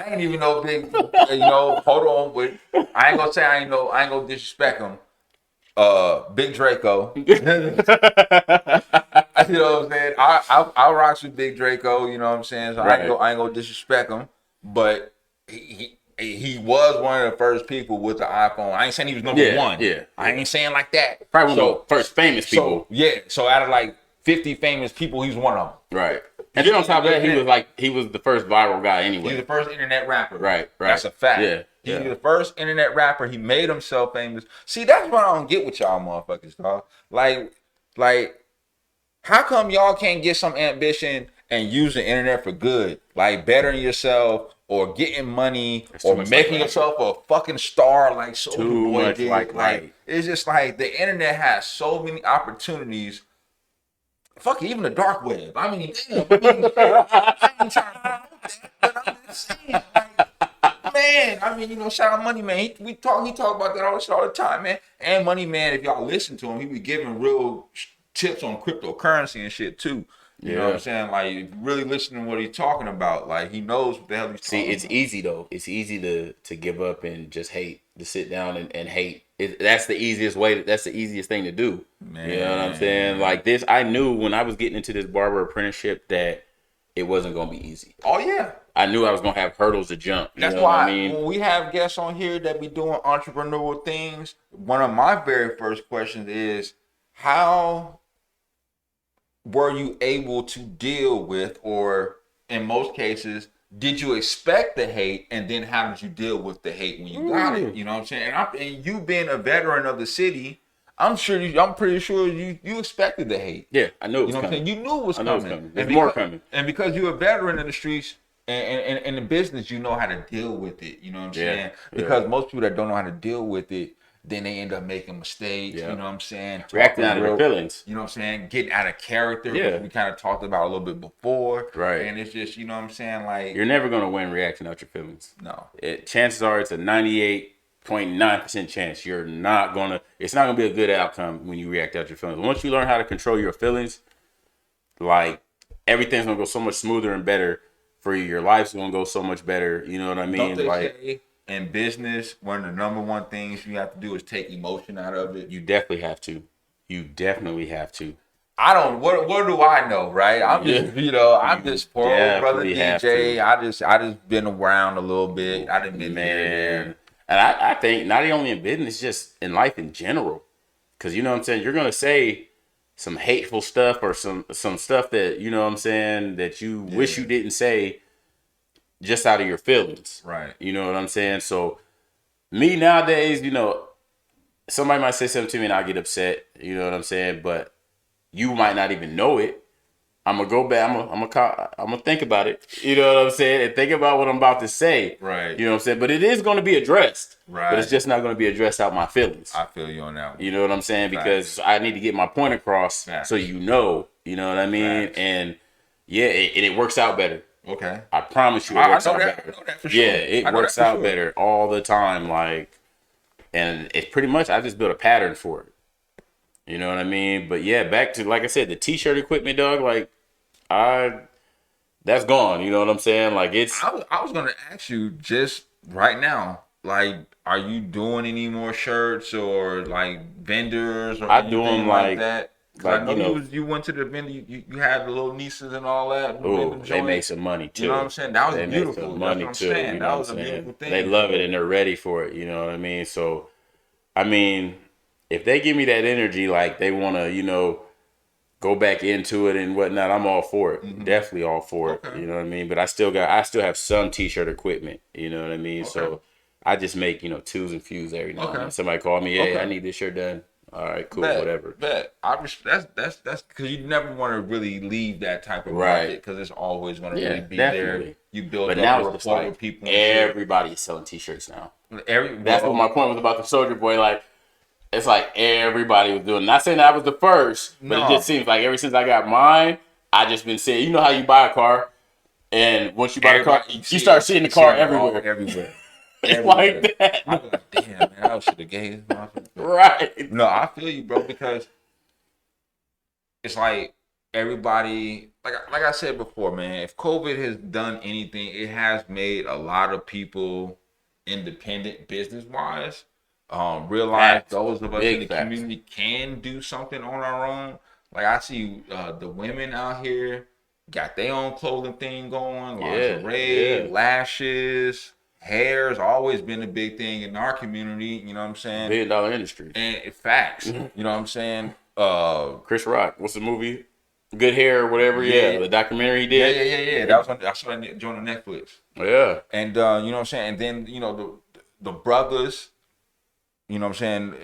ain't even no big, hold on. I ain't gonna say I ain't gonna disrespect him. Big Draco. You know what I'm saying? I rocks with Big Draco, you know what I'm saying? So right. I ain't gonna disrespect him, but he was one of the first people with the iPhone. I ain't saying he was number one. Yeah. I ain't saying like that. Probably one of the first famous people. So out of like 50 famous people, he's one of them. Right. And then on top of that, he was the first viral guy anyway. He's the first internet rapper. Right. That's a fact. Yeah. He's the first internet rapper. He made himself famous. See, that's what I don't get with y'all motherfuckers, dog. Like, how come y'all can't get some ambition and use the internet for good? Like bettering yourself or getting money or making yourself a fucking star like Soulja Boy did. Like it's just like the internet has so many opportunities. Fuck it, even the dark web. I mean, damn, I ain't trying to promote that, but I'm just saying, like, man. I mean, shout out Money Man. He talk about that all the time, man. And Money Man, if y'all listen to him, he be giving real tips on cryptocurrency and shit too. You know what I'm saying? Like, if you really listening to what he's talking about, like he knows what the hell he's talking about. See, it's easy though. It's easy to give up and just hate, to sit down and hate. That's the easiest way. That's the easiest thing to do. Man. You know what I'm saying? Like this, I knew when I was getting into this barber apprenticeship that it wasn't gonna be easy. Oh yeah. I knew I was gonna have hurdles to jump. That's why when we have guests on here that be doing entrepreneurial things, one of my very first questions is, how were you able to deal with, or in most cases, did you expect the hate, and then how did you deal with the hate when you got it? You know what I'm saying? And you being a veteran of the city, I'm pretty sure you expected the hate. Yeah, I knew it was you know coming. What I'm saying? You knew it was coming. There's more coming. And because you're a veteran in the streets and in the business, you know how to deal with it. You know what I'm saying? Because most people that don't know how to deal with it, then they end up making mistakes. You know what I'm saying? Reacting out of their feelings. You know what I'm saying? Getting out of character. Which we kind of talked about a little bit before. Right. And it's just, you know what I'm saying? Like, you're never going to win reacting out your feelings. No. Chances are it's a 98.9% chance it's not going to be a good outcome when you react out your feelings. Once you learn how to control your feelings, like, everything's going to go so much smoother and better for you. Your life's going to go so much better. You know what I mean? Don't they say in business, one of the number one things you have to do is take emotion out of it? You definitely have to. I don't. What do I know, right? I'm just, I'm just poor old brother DJ. I just been around a little bit. I didn't been there. And I think not only in business, just in life in general, because you know what I'm saying. You're gonna say some hateful stuff or some stuff that you know what I'm saying that you wish you didn't say, just out of your feelings, right? You know what I'm saying. So me nowadays, somebody might say something to me and I get upset. You know what I'm saying, but you might not even know it. I'm gonna go back. I'm gonna think about it. You know what I'm saying, and think about what I'm about to say. Right. You know what I'm saying. But it is gonna be addressed. Right. But it's just not gonna be addressed out my feelings. I feel you on that one. You know what I'm saying, because I need to get my point across. So you know what I mean, and it works out better. Okay. I promise you, it works out better. I know that for sure. Yeah, it works out better all the time. Like, and it's pretty much I just built a pattern for it. You know what I mean? But yeah, back to, like I said, the t-shirt equipment, dog, like, that's gone. You know what I'm saying? Like, it's... I was going to ask you just right now, like, are you doing any more shirts or, like, vendors or I do them like that? Like, I know you went to the vendor, you had the little nieces and all that. Oh, they make some money, too. You know what I'm saying? That was beautiful. They make some money, too. You know that was a beautiful thing. They love it and they're ready for it. You know what I mean? So, I mean... if they give me that energy, like they want to, go back into it and whatnot, I'm all for it. Mm-hmm. Definitely all for it. You know what I mean? But I still have some t-shirt equipment. You know what I mean? Okay. So I just make, twos and fews every now and then. Somebody call me, hey, I need this shirt done. All right, cool, whatever. That's because you never want to really leave that type of market because it's always going to really be there. You build up a rapport with people. Everybody is selling t-shirts now. That's what my point was about the Soldier Boy. Like, it's like everybody was doing. Not saying that I was the first, but it just seems like ever since I got mine, I just been seeing. You know how you buy a car, and once you buy a car, you start seeing the car everywhere. like that. I'm like, damn, man, I should have gave this motherfucker. Right. No, I feel you, bro, because it's like everybody, like I said before, man, if COVID has done anything, it has made a lot of people independent business-wise. Realize Facts. those of us Big in the facts. community can do something on our own. Like I see the women out here got their own clothing thing going, lingerie, lashes, hair's always been a big thing in our community. You know what I'm saying? $1 billion industry. And facts. You know what I'm saying? Chris Rock, what's the movie? Good Hair or whatever. Yeah, the documentary he did. Yeah. That was on, I saw that joint on Netflix. Yeah. And you know what I'm saying? And then, you know, the brothers, you know what I'm saying?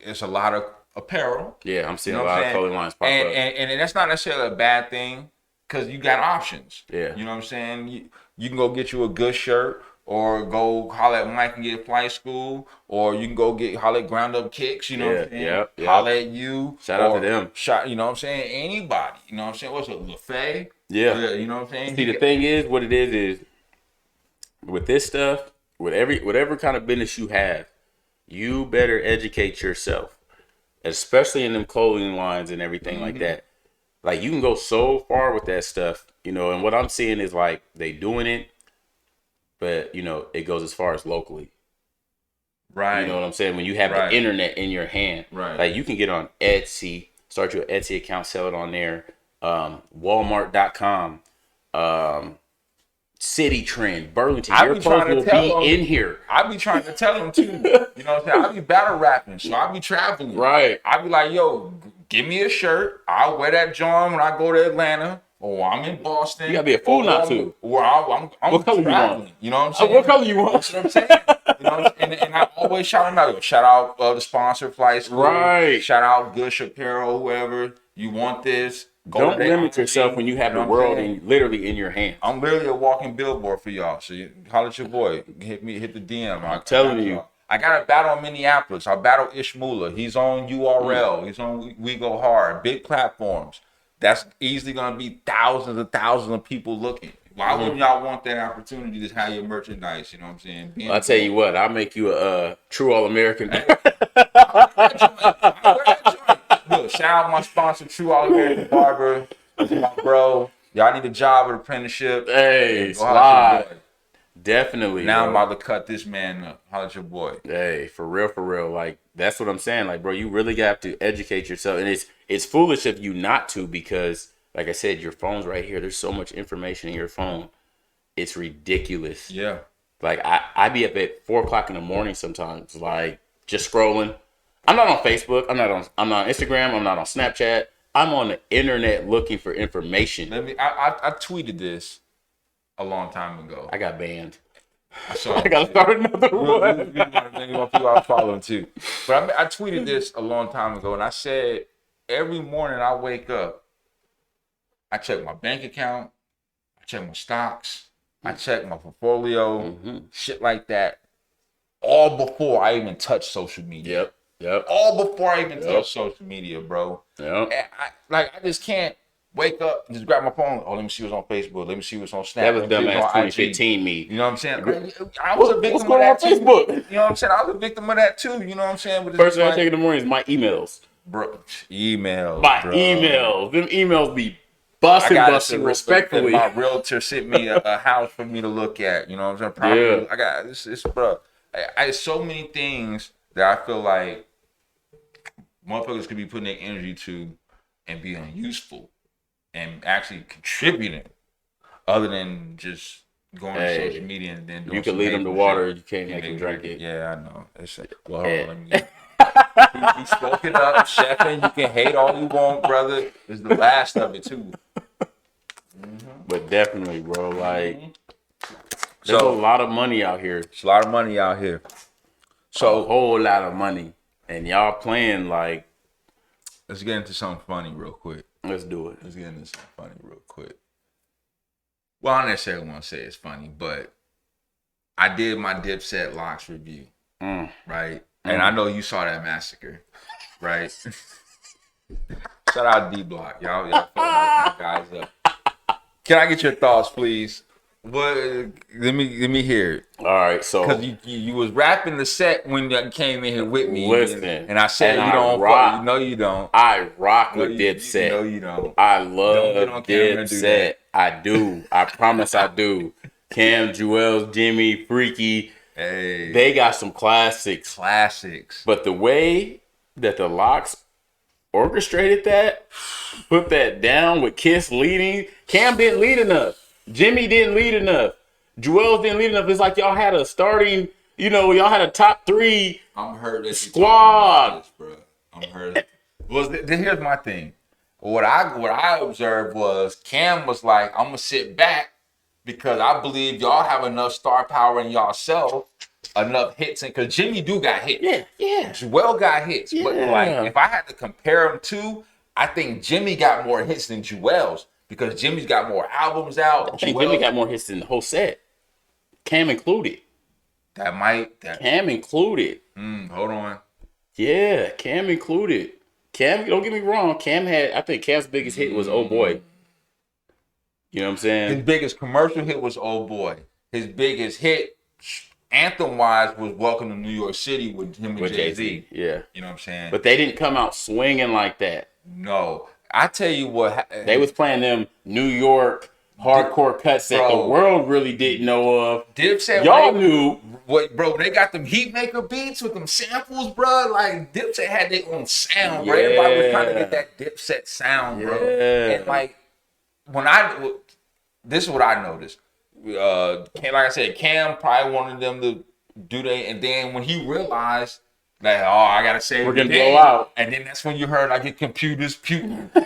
It's a lot of apparel. Yeah, I'm seeing You know a what lot I'm of saying? clothing lines pop up. And that's not necessarily a bad thing because you got options. Yeah. You know what I'm saying? You can go get you a good shirt or go holler at Mike and get flight school, or you can go holler at Ground Up Kicks, you know what I'm saying? Yep. Holler at you. Shout out to them. You know what I'm saying? Anybody. You know what I'm saying? What's it, LaFay? Yeah. You know what I'm saying? See, the thing is, what it is with this stuff, whatever kind of business you have, you better educate yourself, especially in them clothing lines and everything like that. Like, you can go so far with that stuff, you know, and what I'm seeing is like they doing it, but, you know, it goes as far as locally. Right. You know what I'm saying? When you have the internet in your hand, right? Like, you can get on Etsy, start your Etsy account, sell it on there. Walmart.com, City Trend, Burlington. Your clothes will be in here. I be trying to tell them too. You know what I'm saying? I be battle rapping, so I be traveling. Right. I be like, yo, give me a shirt. I'll wear that John when I go to Atlanta. Or I'm in Boston. You gotta be a fool not to. Or I'm what color traveling. you want? You know what I'm saying? What color you want? That's what I'm saying. You know what I'm saying? And I always shout them out. Shout out the sponsor, Flight School. Right. Shout out Gush Apparel, whoever. You want this? Don't limit yourself when you have the world literally in your hands. I'm literally a walking billboard for y'all. So holler at your boy. Hit the DM. I'm telling you. I got a battle in Minneapolis. I battle Ishmula. He's on URL. He's on We Go Hard. Big platforms. That's easily going to be thousands of people looking. Why wouldn't y'all want that opportunity to have your merchandise? You know what I'm saying? I'll tell you what. I'll make you a true All-American. Look, shout out my sponsor, True All-American Barber. This is my bro. Y'all need a job or apprenticeship. Hey, slide. Definitely. Now I'm about to cut this man up. Holla at your boy. Hey, for real. Like, that's what I'm saying. Like, bro, you really have to educate yourself. And it's foolish of you not to, because, like I said, your phone's right here. There's so much information in your phone. It's ridiculous. Yeah. Like, I be up at 4 o'clock in the morning sometimes, like, just scrolling. I'm not on Facebook. I'm not on Instagram. I'm not on Snapchat. I'm on the internet looking for information. I tweeted this a long time ago. I got banned. I gotta start another one. People I follow too. But I tweeted this a long time ago, and I said every morning I wake up, I check my bank account, I check my stocks, I check my portfolio, shit like that, all before I even touch social media. Yep. All before I even touch social media, bro. Yep. I just can't wake up and just grab my phone. Oh, let me see what's on Facebook. Let me see what's on Snapchat. That was dumbass 2015 me. You know what I'm saying? I was a victim of that too. Facebook? You know what I'm saying? I was a victim of that too. You know what I'm saying? But first thing I check in the morning is my emails. Bro, emails. Emails. Them emails be busting respectfully. My realtor sent me a house for me to look at. You know what I'm saying? Probably, I got this, bro. I so many things that I feel like motherfuckers could be putting their energy to and being useful and actually contributing, other than just going to social media and then doing you can lead them to water, you can't make them drink it. Yeah, I know. Well, hold on, let me get he spoke it up, chefing. You can hate all you want, brother. It's the last of it too. But definitely, bro, like there's a lot of money out here. It's a lot of money out here. So a whole lot of money. And y'all playing like. Let's get into something funny real quick. Let's do it. Let's get into something funny real quick. Well, I don't necessarily want to say it's funny, but I did my Dipset Locks review, right? And I know you saw that massacre, right? Shout out D Block, y'all fucking my guys up. Can I get your thoughts, please? Well, let me hear it. All right, so Because you was rapping the set when you came in here with me. listen, and I said and you I don't rock- fuck. No, you don't. I rock No, with you Dipset. No, you don't. I Don't love get on camera and do that. Dipset. I do. I promise I do. Cam, Jewels, Jimmy, Freaky. Hey, They got some classics. But the way that the Locks orchestrated that, put that down with Kiss leading, Cam didn't lead enough. Jimmy didn't lead enough. Jewels didn't lead enough. It's like y'all had a starting, y'all had a top 3 I'm hurt that squad. This, bro. I'm hurt. Well, here's my thing. What I observed was Cam was like, I'm gonna sit back because I believe y'all have enough star power in y'allself, enough hits, and because Jimmy do got hits. Yeah. Jewel got hits, but Yeah. like if I had to compare them to, I think Jimmy got more hits than Jewel's because Jimmy's got more albums out. I think Jimmy got more hits than the whole set. Cam included. Cam included. Hold on. Yeah, Cam included. Cam, don't get me wrong. I think Cam's biggest hit was Oh Boy. You know what I'm saying? His biggest commercial hit was Oh Boy. His biggest hit, anthem-wise, was Welcome to New York City with him and Jay-Z. Yeah. You know what I'm saying? But they didn't come out swinging like that. No. I tell you what. They was playing them New York hardcore cuts that the world really didn't know of. Dipset, y'all knew. What, bro? They got them heat maker beats with them samples, bro. Like Dipset had their own sound, bro. Everybody was trying to get that Dipset sound, bro. And like this is what I noticed. Like I said, Cam probably wanted them to do that, and then when he realized that, I gotta say we're gonna blow out, and then that's when you heard like your computers puking. I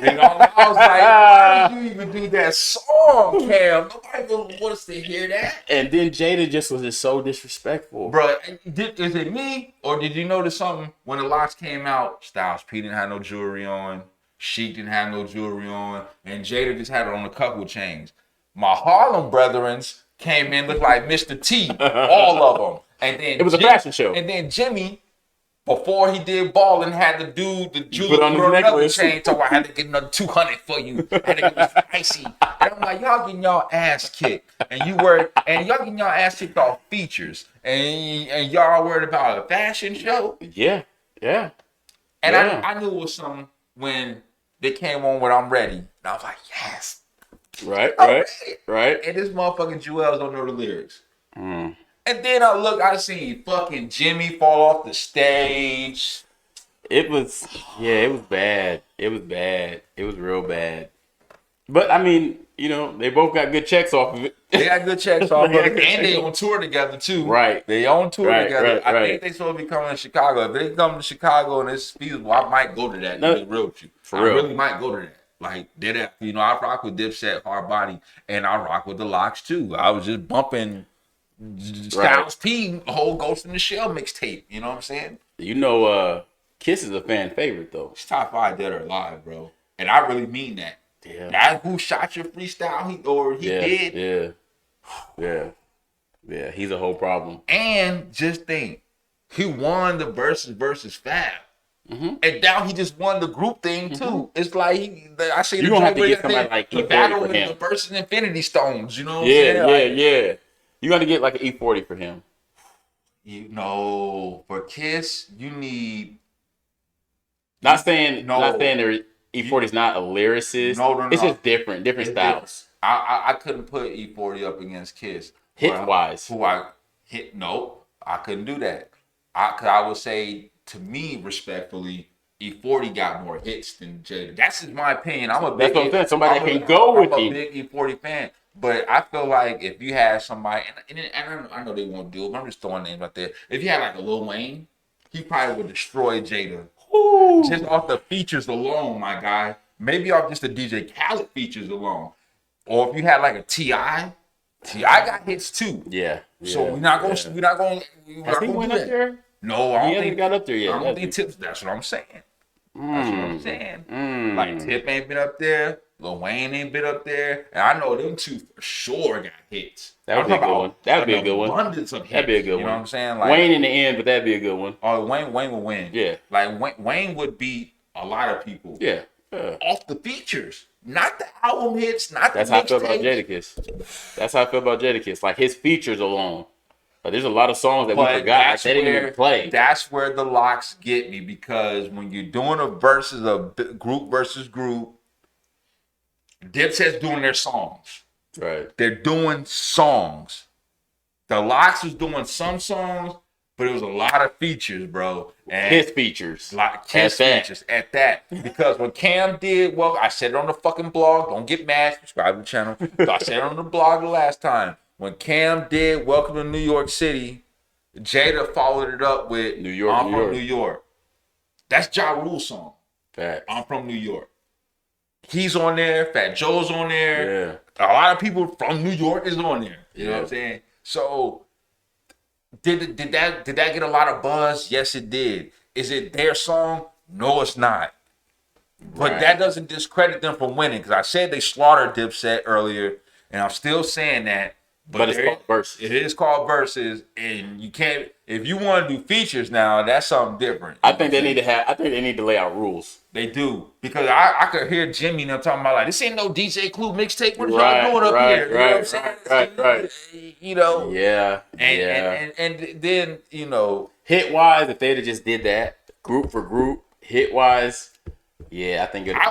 was like, why did you even do that song, Cam? Nobody really wants to hear that. And then Jada just was just so disrespectful, bro. Is it me or did you notice something when the Locks came out? Styles P didn't have no jewelry on, Sheik didn't have no jewelry on, and Jada just had it on a couple chains. My Harlem brethrens came in looked like Mr. T, all of them, and then it was a fashion show. And then Jimmy, before he did Ballin', had to do the jewelry on his necklace chain. So I had to get another 200 for you. I had to get this icy. And I'm like, y'all getting y'all ass kicked, and y'all getting y'all ass kicked off features, and y'all worried about a fashion show. Yeah. And I knew it was something when they came on with I'm Ready, and I was like, yes. Right. And this motherfucking Jewels don't know the lyrics. And then I seen fucking Jimmy fall off the stage. It was bad. It was real bad. But I mean, they both got good checks off of it. They got good checks off of it. And they on tour together too. Right. They on tour together. I Right. think they supposed to be coming to Chicago. If they come to Chicago and it's feasible, I might go to that. To be real with you. I really might go to that. Like, did that. I rock with Dipset, Hard Body, and I rock with the Locks too. I was just bumping Styles P, whole Ghost in the Shell mixtape. You know what I'm saying? Kiss is a fan favorite though. It's top 5 dead or alive, bro. And I really mean that. Yeah. That Who Shot Your Freestyle, he did. Yeah, he's a whole problem. And just think, he won the versus Fab. And now he just won the group thing too. It's like I see you don't have to get somebody like the E40 battle for him. the versus Infinity Stones. You know what I'm saying? Yeah. You got to get like an E40 for him. For Kiss, you need. Not saying E40 is not a lyricist. No. It's just different styles. I couldn't put E40 up against Kiss. Hit wise. I couldn't do that. I would say, to me, respectfully, E40 got more hits than Jada. That's just my opinion. I'm a big. That's what I'm saying. Somebody can go with you. I'm a big E40 fan, but I feel like if you had somebody, and I know they won't do it, but I'm just throwing names out there. If you had like a Lil Wayne, he probably would destroy Jada. Ooh. Just off the features alone, my guy. Maybe off just the DJ Khaled features alone. Or if you had like a T.I. got hits too. Yeah. So we're not going to do that. No, I don't think he got up there yet. I don't think Tip's. That's what I'm saying. Like Tip ain't been up there. Lil Wayne ain't been up there. And I know them two for sure got hits. That would be a good one. That would be a good one. Abundance of hits. That'd be a good one. You know what I'm saying? Like, Wayne in the end, but that'd be a good one. Oh, Wayne would win. Yeah. Like Wayne would beat a lot of people. Yeah. Off the features. Not the album hits, not That's the how I feel about mixtapes. Jadakiss. That's how I feel about Jadakiss. Like his features alone. Like, there's a lot of songs that we But forgot that they didn't even play. that's where the locks get me, because when you're doing a versus group versus group, Dipset's doing their songs. Right. They're doing songs. The Locks was doing some songs, but it was a lot of features, bro. And Kiss features. Kiss features at that. Because when Cam did, well, I said it on the fucking blog. Don't get mad. Subscribe to the channel. I said it on the blog the last time. When Cam did Welcome to New York City, Jada followed it up with New York, I'm from New York. That's Ja Rule's song. Facts. I'm from New York. He's on there. Fat Joe's on there. Yeah. A lot of people from New York is on there. You know what I'm saying? So did that get a lot of buzz? Yes, it did. Is it their song? No, it's not. But that doesn't discredit them from winning, because I said they slaughtered Dipset earlier, and I'm still saying that. But it's called Versus. It is called Versus, and you can't. If you want to do features now, that's something different. I think they need to lay out rules. They do, because I could hear Jimmy and them talking about, like, this ain't no DJ Clue mixtape. What are y'all doing up here? You know what I'm saying? Right. You know. Yeah. And then, you know, hit wise, if they'd have just did that group for group, hit wise, yeah, I think it'd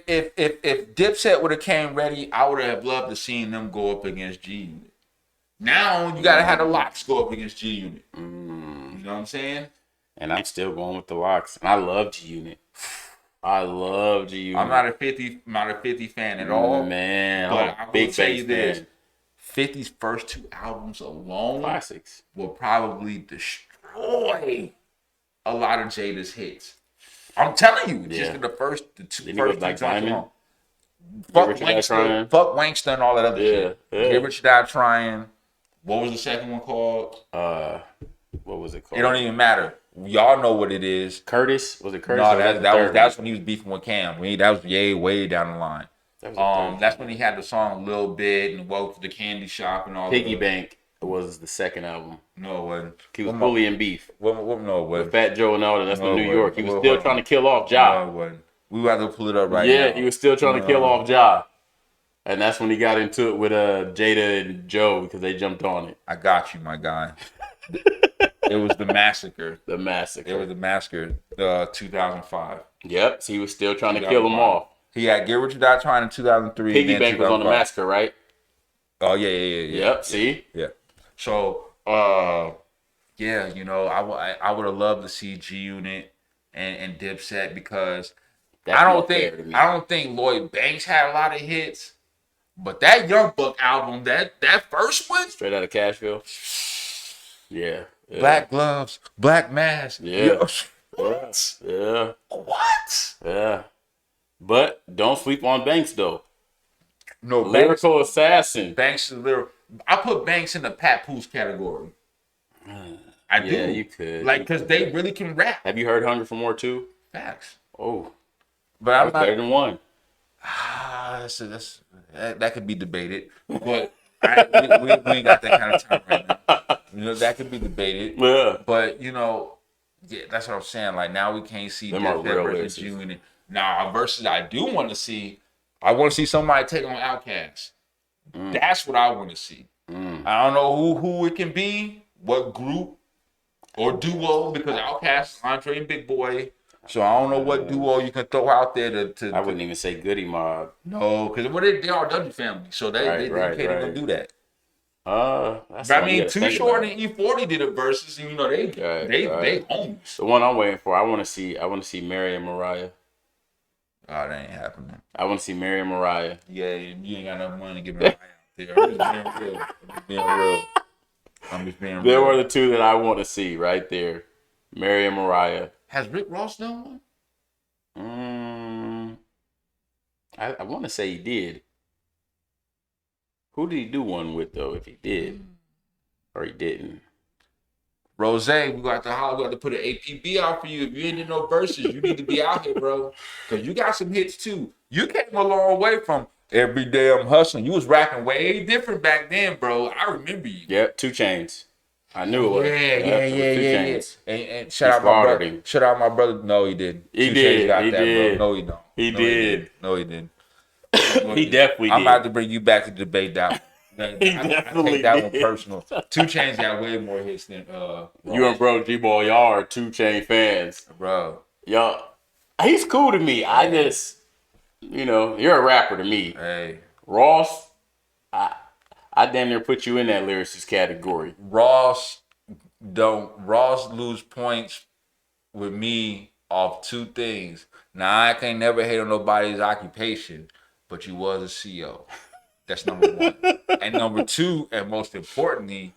if Dipset would have came ready, I would have loved to seen them go up against G Unit. Now you gotta have the Locks go up against G Unit. You know what I'm saying? And I'm still going with the Locks. And I love G Unit. I love G Unit. I'm not a 50 fan at all. Man, but I will tell you this: fan. 50's first two albums alone, Classics, will probably destroy a lot of Jada's hits. I'm telling you, just in the first two songs alone. Fuck Wankster and all that other shit. Get Rich or Die Trying. What was the second one called? What was it called? It don't even matter. Y'all know what it is. Curtis? Was it Curtis? No, that's when he was beefing with Cam. That was way down the line. That's when he had the song Lil Bit and Welcome to the Candy Shop and all that. Piggy Bank was the second album. No, it wasn't. He was fully in beef. No, it wasn't. With Fat Joe and all that. That's the New York. He was still trying to kill off Ja. No, it wasn't. We would have to pull it up right now. Yeah, he was still trying to kill off Ja. And that's when he got into it with Jada and Joe, because they jumped on it. I got you, my guy. It was the Massacre. The Massacre. It was the Massacre, 2005. Yep, so he was still trying to kill them off. He had Get Rich or Die Trying in 2003. Piggy Bank was on the Massacre, right? Oh, yeah. Yep, see? Yeah. So, you know, I would have loved to see G Unit and Dipset, because I don't think Lloyd Banks had a lot of hits, but that Young Buck album, that first one, Straight Out of Cashville. Yeah. Black Gloves, Black Mask. Yeah. What? Yeah. What? Yeah. But don't sleep on Banks, though. No, Lyrical assassin. Banks is lyrical. I put Banks in the Pat Poose category. I do. Yeah, you could. Like, because they really can rap. Have you heard Hunger for More, too? Facts. Oh. But I'm not better than one. That could be debated. But we ain't got that kind of time right now. You know, that could be debated. Yeah. But, you know, yeah, that's what I'm saying. Like, now we can't see them are real versus June. Now, versus I do want to see. I want to see somebody take on Outkast. That's what I want to see. I don't know who it can be, what group or duo, because Outkast, Andre and Big Boy. So I don't know what duo you can throw out there to I wouldn't even say Goody Mob. No, because they are W family, so they can't even do that. But I mean, Too Short and E40 did a versus, and you know they homies. The one I'm waiting for, I want to see Mary and Mariah. Oh, that ain't happening. I want to see Mary and Mariah. Yeah, you ain't got enough money to get Mariah out there. I'm just being real. There were the two that I want to see right there, Mary and Mariah. Has Rick Ross done one? I want to say he did. Who did he do one with, though, if he did? Or he didn't? Rose, we got to put an APB out for you. If you ain't in no verses, you need to be out here, bro. Because you got some hits, too. You came a long way from Every Day I'm Hustling. You was rapping way different back then, bro. I remember you. Yep, 2 Chainz. I knew it was. Yeah. And shout out my brother. No, he didn't. He did. Bro. No, he don't. He No, did. No, he didn't. He definitely did. I'm about to bring you back to debate that. He I definitely take that did. one personal. 2 Chainz got way more hits than You and bro G-Ball, y'all are 2 Chainz fans. bro. Y'all, he's cool to me. I just, you're a rapper to me. Hey, Ross, I damn near put you in that lyricist category. Ross lose points with me off 2 things. Now I can't never hate on nobody's occupation, but you was a CO. That's number 1. And number 2, and most importantly,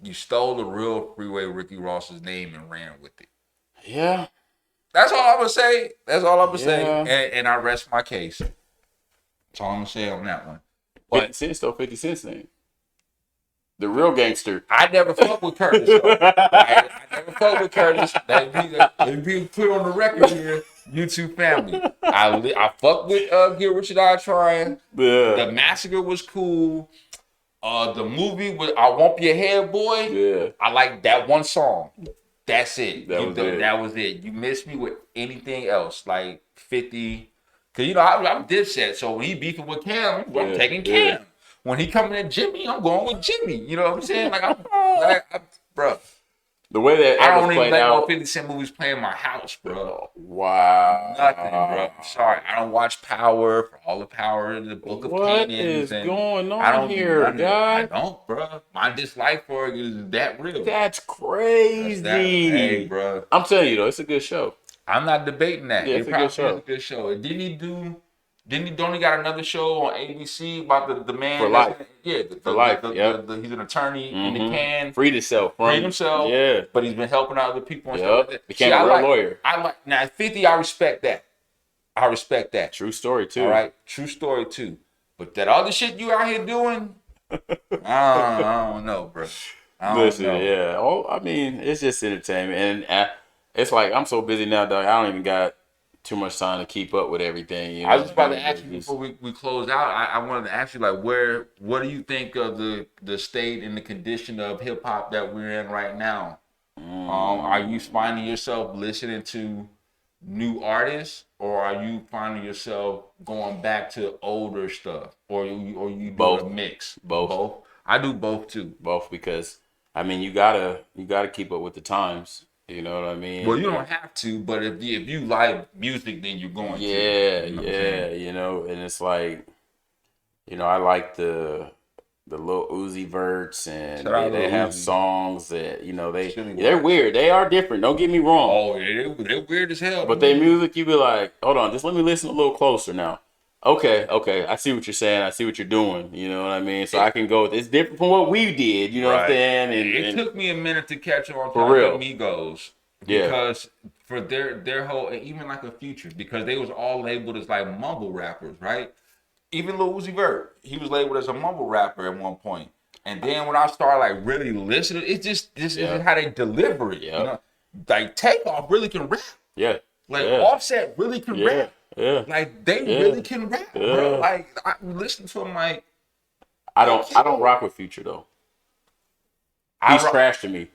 you stole the real Freeway Ricky Ross's name and ran with it. Yeah. That's all I'm gonna say. That's all I'm gonna say. Yeah. And I rest my case. That's all I'm gonna say on that one. 50 Cent stole 50 Cent's name. The real gangster. I never fucked with Curtis, though. I never fucked with Curtis. That be put on the record here. YouTube family. I fucked with Get Rich or Die Trying. Yeah. The Massacre was cool. The movie with I Won't Be a Head Boy. Yeah. I like that one song. That's it. That was it. You missed me with anything else, like 50. Cause I'm Dipset, so when he beefing with Cam, I'm taking Cam. Yeah. When he coming at Jimmy, I'm going with Jimmy. You know what I'm saying? Like bro. The way that I don't even played let out. no 50 Cent movies play in my house, bro. Wow. Nothing, bro. I'm sorry. I don't watch Power for all the power in the Book of What Cannons. is going on I don't here, guy? I don't, bro. My dislike for it is that real. That's crazy. Hey, bro. I'm telling you though, it's a good show. I'm not debating that. Yeah, It it's a probably good show. is a good show. And Didn't he don't he got another show on ABC about the man For life. For life, yep. He's an attorney in the can. Freed himself. Yeah. But he's been helping out other people and Yep. stuff like that. Became a real lawyer. I like now 50, I respect that. True story too. All right. True story too. But that other shit you out here doing, I don't know, bro. Listen, yeah. Oh, I mean, it's just entertainment, and it's like I'm so busy now, dog. I don't even got too much time to keep up with everything. You know? I was just about to ask you before we close out. I wanted to ask you like, what do you think of the state and the condition of hip hop that we're in right now? Are you finding yourself listening to new artists, or are you finding yourself going back to older stuff, or you do a mix? Both. I do both too. Both, because I mean you gotta keep up with the times. You know what I mean? Well, you don't have to, but if you like music, then you're going to. Yeah, and it's like, I like the Lil Uzi Verts, and they have songs that they're weird. They are different. Don't get me wrong. Oh, they're weird as hell. But their music, you be like, hold on, just let me listen a little closer now. Okay, I see what you're saying. I see what you're doing. You know what I mean? So I can go. It's different from what we did. You know what I'm saying? And it took me a minute to catch on for to real. the Migos. Because for their whole, even like a Future, because they was all labeled as like mumble rappers, right? Even Lil Uzi Vert, he was labeled as a mumble rapper at one point. And then when I started like really listening, it's just this is how they deliver it. You know? Like Takeoff really can rap. Yeah. Like Offset really can rap. Yeah. Like they really can rap, bro. Like I listen to them like I don't rock with Future though. He's trash to me.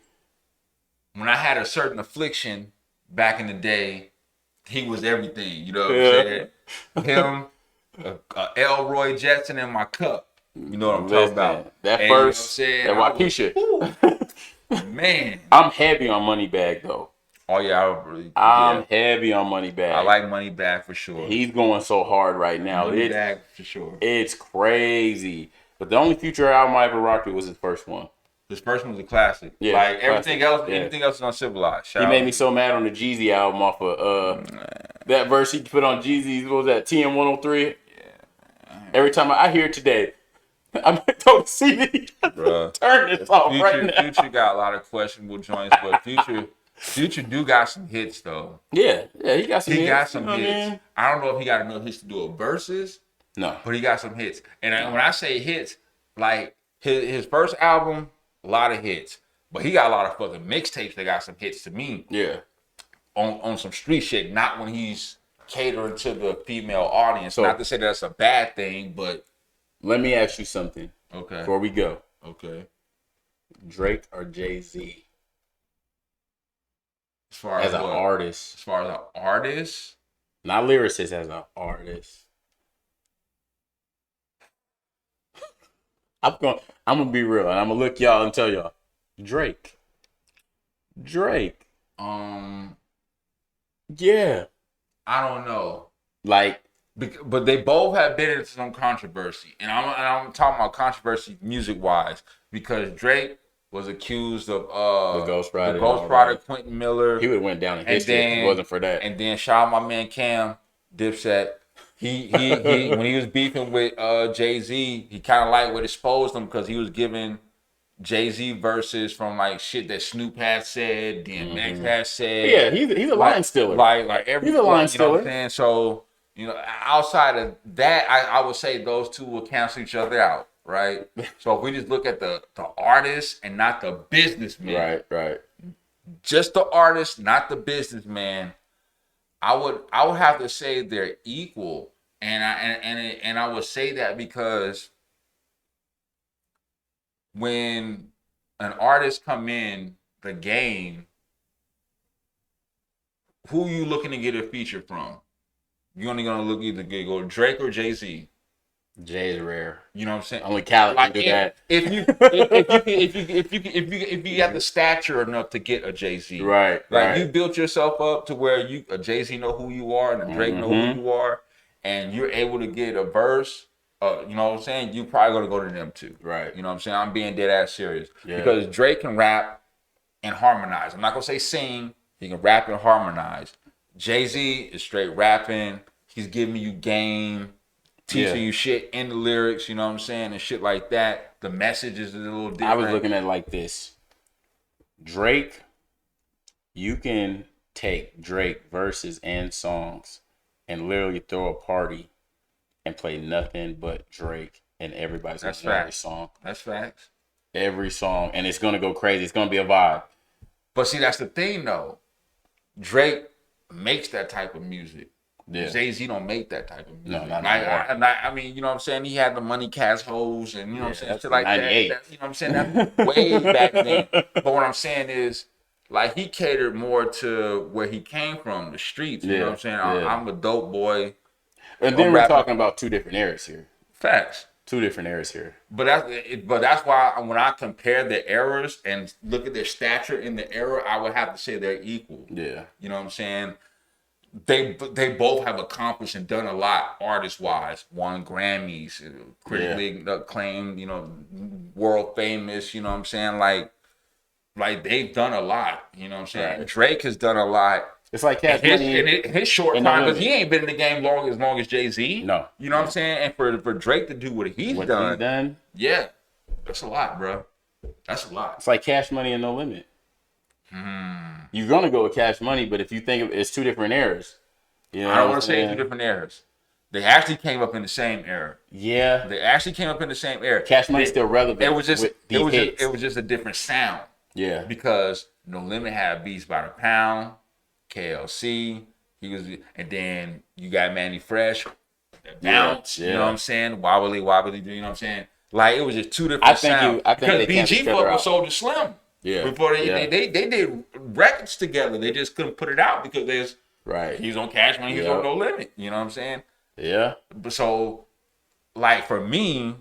When I had a certain affliction back in the day, he was everything. You know what I'm saying? Him, Elroy Jetson in my cup. You know what I'm talking about? That and first, that Waukesha. Man. I'm heavy on Moneybag though. Oh yeah, I'm heavy on Moneybag. I like Moneybag for sure. He's going so hard right now. Moneybag for sure. It's crazy. But the only Future album I ever rocked with was his first one. His first one was a classic. Yeah, like everything else is uncivilized. He made me so mad on the Jeezy album off of that verse he put on Jeezy's. What was that? TM103. Yeah. Every time I hear it today, I'm don't see me. Turn this off right now. Future got a lot of questionable joints, but Future do got some hits though. Yeah, he got some hits. He got some hits. I don't know if he got enough hits to do a verses. No. But he got some hits. And when I say hits, like his first album, a lot of hits. But he got a lot of fucking mixtapes that got some hits to me. Yeah. On some street shit, not when he's catering to the female audience. So, not to say that's a bad thing, but let me ask you something. Okay. Before we go. Okay. Drake or Jay-Z? As far as an artist. As far as an artist? Not lyricist, as an artist. I'm gonna be real, and I'm gonna look y'all and tell y'all, Drake. Yeah. I don't know. Like, but they both have been into some controversy, and I'm talking about controversy music wise because Drake was accused of the Ghost Rider, Quentin Miller. He would have went down in history if it wasn't for that. And then shout out my man Cam Dipset. He when he was beefing with Jay-Z, he kind of like would expose him because he was giving Jay-Z verses from like shit that Snoop had said, DMX had said. Yeah, he's a line stealer. Like every, he's a line stealer. You know what I'm saying? So, you know, outside of that, I would say those two will cancel each other out, right? So if we just look at the artist and not the businessman, right, just the artist, not the businessman, I would have to say they're equal, and I would say that because when an artist come in the game, who you looking to get a feature from? You're only gonna look either go Drake or Jay-Z. Jay's rare. You know what I'm saying? Only Khaled can do that. If you got the stature enough to get a Jay-Z, right? You built yourself up to where a Jay-Z know who you are and a Drake know who you are, and you're able to get a verse. You know what I'm saying? You probably gonna go to them too, right? You know what I'm saying? I'm being dead ass serious because Drake can rap and harmonize. I'm not gonna say sing. He can rap and harmonize. Jay-Z is straight rapping. He's giving you game. Teaching you shit in the lyrics, you know what I'm saying, and shit like that. The message is a little different. I was looking at it like this. Drake, you can take Drake verses and songs and literally throw a party and play nothing but Drake, and everybody's going to know every song. That's facts. Every song, and it's going to go crazy. It's going to be a vibe. But see, that's the thing, though. Drake makes that type of music. Yeah. Jay-Z don't make that type of music. No, not I mean, you know what I'm saying? He had the Money Cash Hoes and, you know what I'm saying? Shit like 98. that. You know what I'm saying? That's way back then. But what I'm saying is, like, he catered more to where he came from, the streets. You know what I'm saying? I'm a dope boy. And then we're talking about two different eras here. Facts. Two different eras here. But that's why when I compare the eras and look at their stature in the era, I would have to say they're equal. Yeah. You know what I'm saying? They both have accomplished and done a lot artist-wise. Won Grammys, critically acclaimed, you know, world famous, you know what I'm saying? Like they've done a lot, you know what I'm saying? Right. Drake has done a lot. It's like Cash Money in his short time, because he ain't been in the game as long as Jay-Z. No. You know what I'm saying? And for Drake to do what he's done, yeah, that's a lot, bro. That's a lot. It's like Cash Money and No Limit. You're gonna go with Cash Money, but if you think it's two different eras, you know, I don't want to say two different eras. They actually came up in the same era. Yeah, they actually came up in the same era. Cash Money's still relevant. It was just a different sound. Yeah, because No Limit had Beats by the Pound, KLC. And then you got Manny Fresh, Bounce. You know what I'm saying? Wobbly, you know what I'm saying? Like it was just two different sounds. Because BG fucked with Soulja Slim. Yeah. Before they did records together. They just couldn't put it out because he's on Cash Money, he's on No Limit. You know what I'm saying? Yeah. But so, like for me,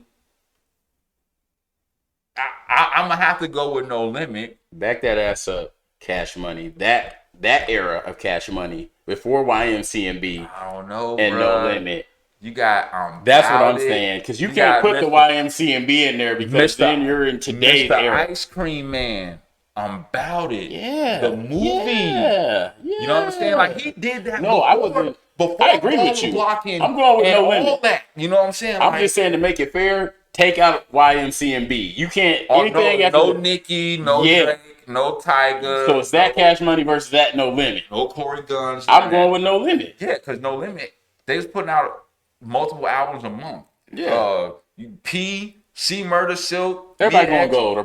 I'm gonna have to go with No Limit. Back that ass up, Cash Money. That era of Cash Money before YMCMB. I don't know, and bruh. No Limit. You got that's what I'm saying, because you can't put the YMCMB in there because then you're in today's era. Ice Cream Man, I'm About It. Yeah, the movie. Yeah. You know what I'm saying? Like he did that. No, I wasn't. I agree with you. I'm going with No Limit. That, you know what I'm saying? I'm just saying to make it fair, take out YMCMB. You can't anything. No Nicki, no Drake, no Tiger. So it's that Cash Money versus that No Limit. No Corey Guns. I'm going with No Limit. Yeah, because No Limit, they was putting out multiple albums a month. Yeah. C Murder Silk. Everybody gonna go.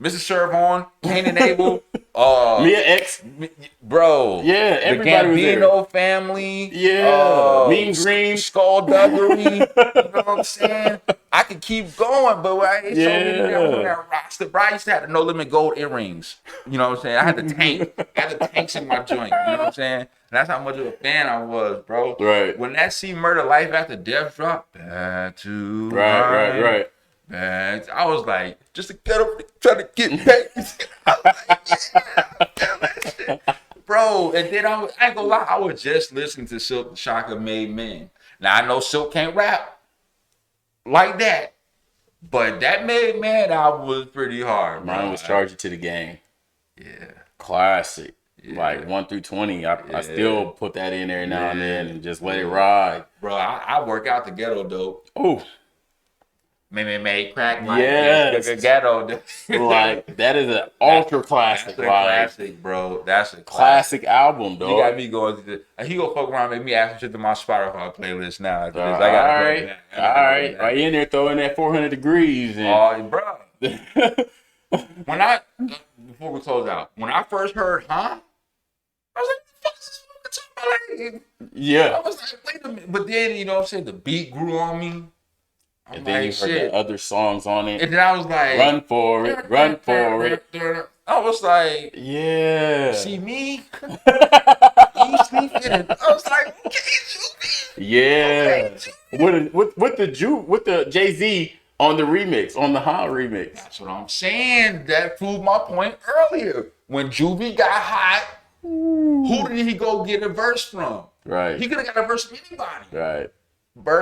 Mr. Servon, Cain and Abel, Mia X. Bro. Yeah, everybody the Gambino was there. family. Yeah. Mean Green. Skullduggery. You know what I'm saying? I could keep going, but it's so many that roster. Bro, I used to have the No Limit Gold earrings. You know what I'm saying? I had the tank. I had the tanks in my joint. You know what I'm saying? And that's how much of a fan I was, bro. Right. When that C Murder Life After Death dropped, back to Right. back. I was like, just to get up, trying to get back. I was like, yeah, that shit. Bro, and then I ain't gonna lie, I was just listening to Silk the Shocker Made Men. Now I know Silk can't rap like that, but that Made Man album was pretty hard. Mine was Charge It to the Game. Yeah. Classic. Yeah. Like 1 through 20. I still put that in there now and then and just let it ride. Bro, I work out the ghetto dope. Oh. Make crack like yes. Ghetto dope. Like that is an ultra classic. That's a classic, bro. That's a classic album, dog. You got me going to he gonna fuck around and make me ask shit to my Spotify playlist now. After this. All right. Right in there throwing that 400 degrees. Oh, bro. Before we close out, when I first heard, I was like, what the fuck is this fucking talking about? Yeah. I was like, wait a minute. But then, you know what I'm saying, the beat grew on me. And then you heard the other songs on it. And then I was like, run for it. I was like, yeah. See me? Easily fitted. I was like, okay, Juvie. Yeah. Okay, with the Jay-Z on the remix, on the Ha remix. That's what I'm saying. That proved my point earlier. When Juvie got hot, who did he go get a verse from? Right. He could have got a verse from anybody. Right.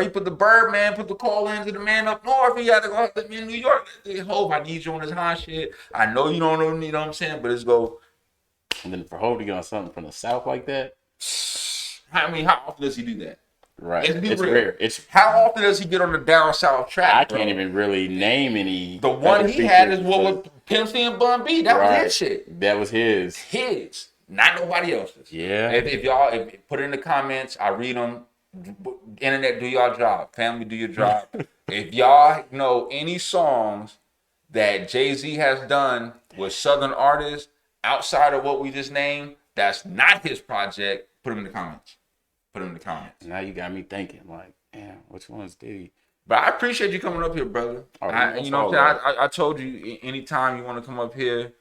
He put the Birdman, put the call in to the man up north. He had to go out to me in New York. Hope I need you on this hot shit. I know you don't know, you know what I'm saying, but it's go. And then for Hope to get on something from the South like that. I mean, how often does he do that? Right. It's rare. How often does he get on the down south track? I can't even really name any. The one he had is what was Pimp C and Bun B. That was his shit. That was his. Not nobody else's. Yeah. If y'all put it in the comments, I read them. Internet, do y'all job. Family, do your job. If y'all know any songs that Jay-Z has done with Southern artists outside of what we just named, that's not his project, put them in the comments. Now you got me thinking, like, damn, which ones did he? But I appreciate you coming up here, brother. You know what I'm saying? I told you, anytime you want to come up here,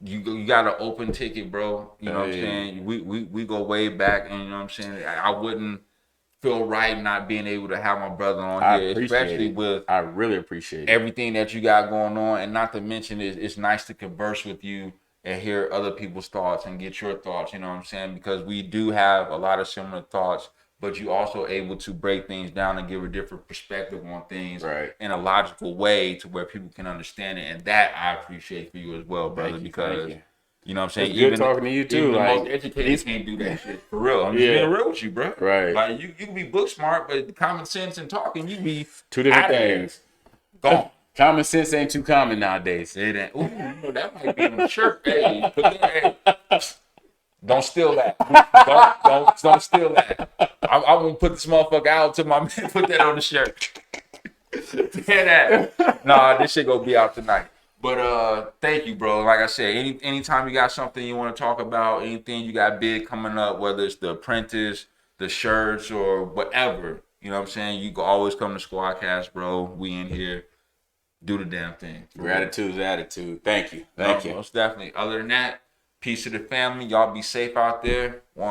you got an open ticket, bro. You know what I'm saying? We go way back, and you know what I'm saying? I wouldn't feel right not being able to have my brother on here, especially with I really appreciate everything that you got going on, and not to mention it's nice to converse with you and hear other people's thoughts and get your thoughts, you know what I'm saying? Because we do have a lot of similar thoughts, but you also able to break things down and give a different perspective on things in a logical way to where people can understand it, and that I appreciate for you as well, brother, because you know what I'm saying? It's good talking to you too. Even like, the most educated can't do that shit. For real. I'm just being real with you, bro. Right. Like you can be book smart, but common sense and talking, you be two different things. Gone. Common sense ain't too common nowadays. It ain't. Ooh, that might be on the shirt. Hey, put that. Hey. Don't steal that. Don't steal that. I'm gonna put this motherfucker out to my man. Put that on the shirt. Hear that? Nah, this shit gonna be out tonight. But thank you, bro. Like I said, anytime you got something you want to talk about, anything you got big coming up, whether it's the Apprentice, the shirts, or whatever, you know what I'm saying? You can always come to Squadcast, bro. We in here. Do the damn thing. Gratitude is attitude. Thank you. Most definitely. Other than that, peace to the family. Y'all be safe out there. One.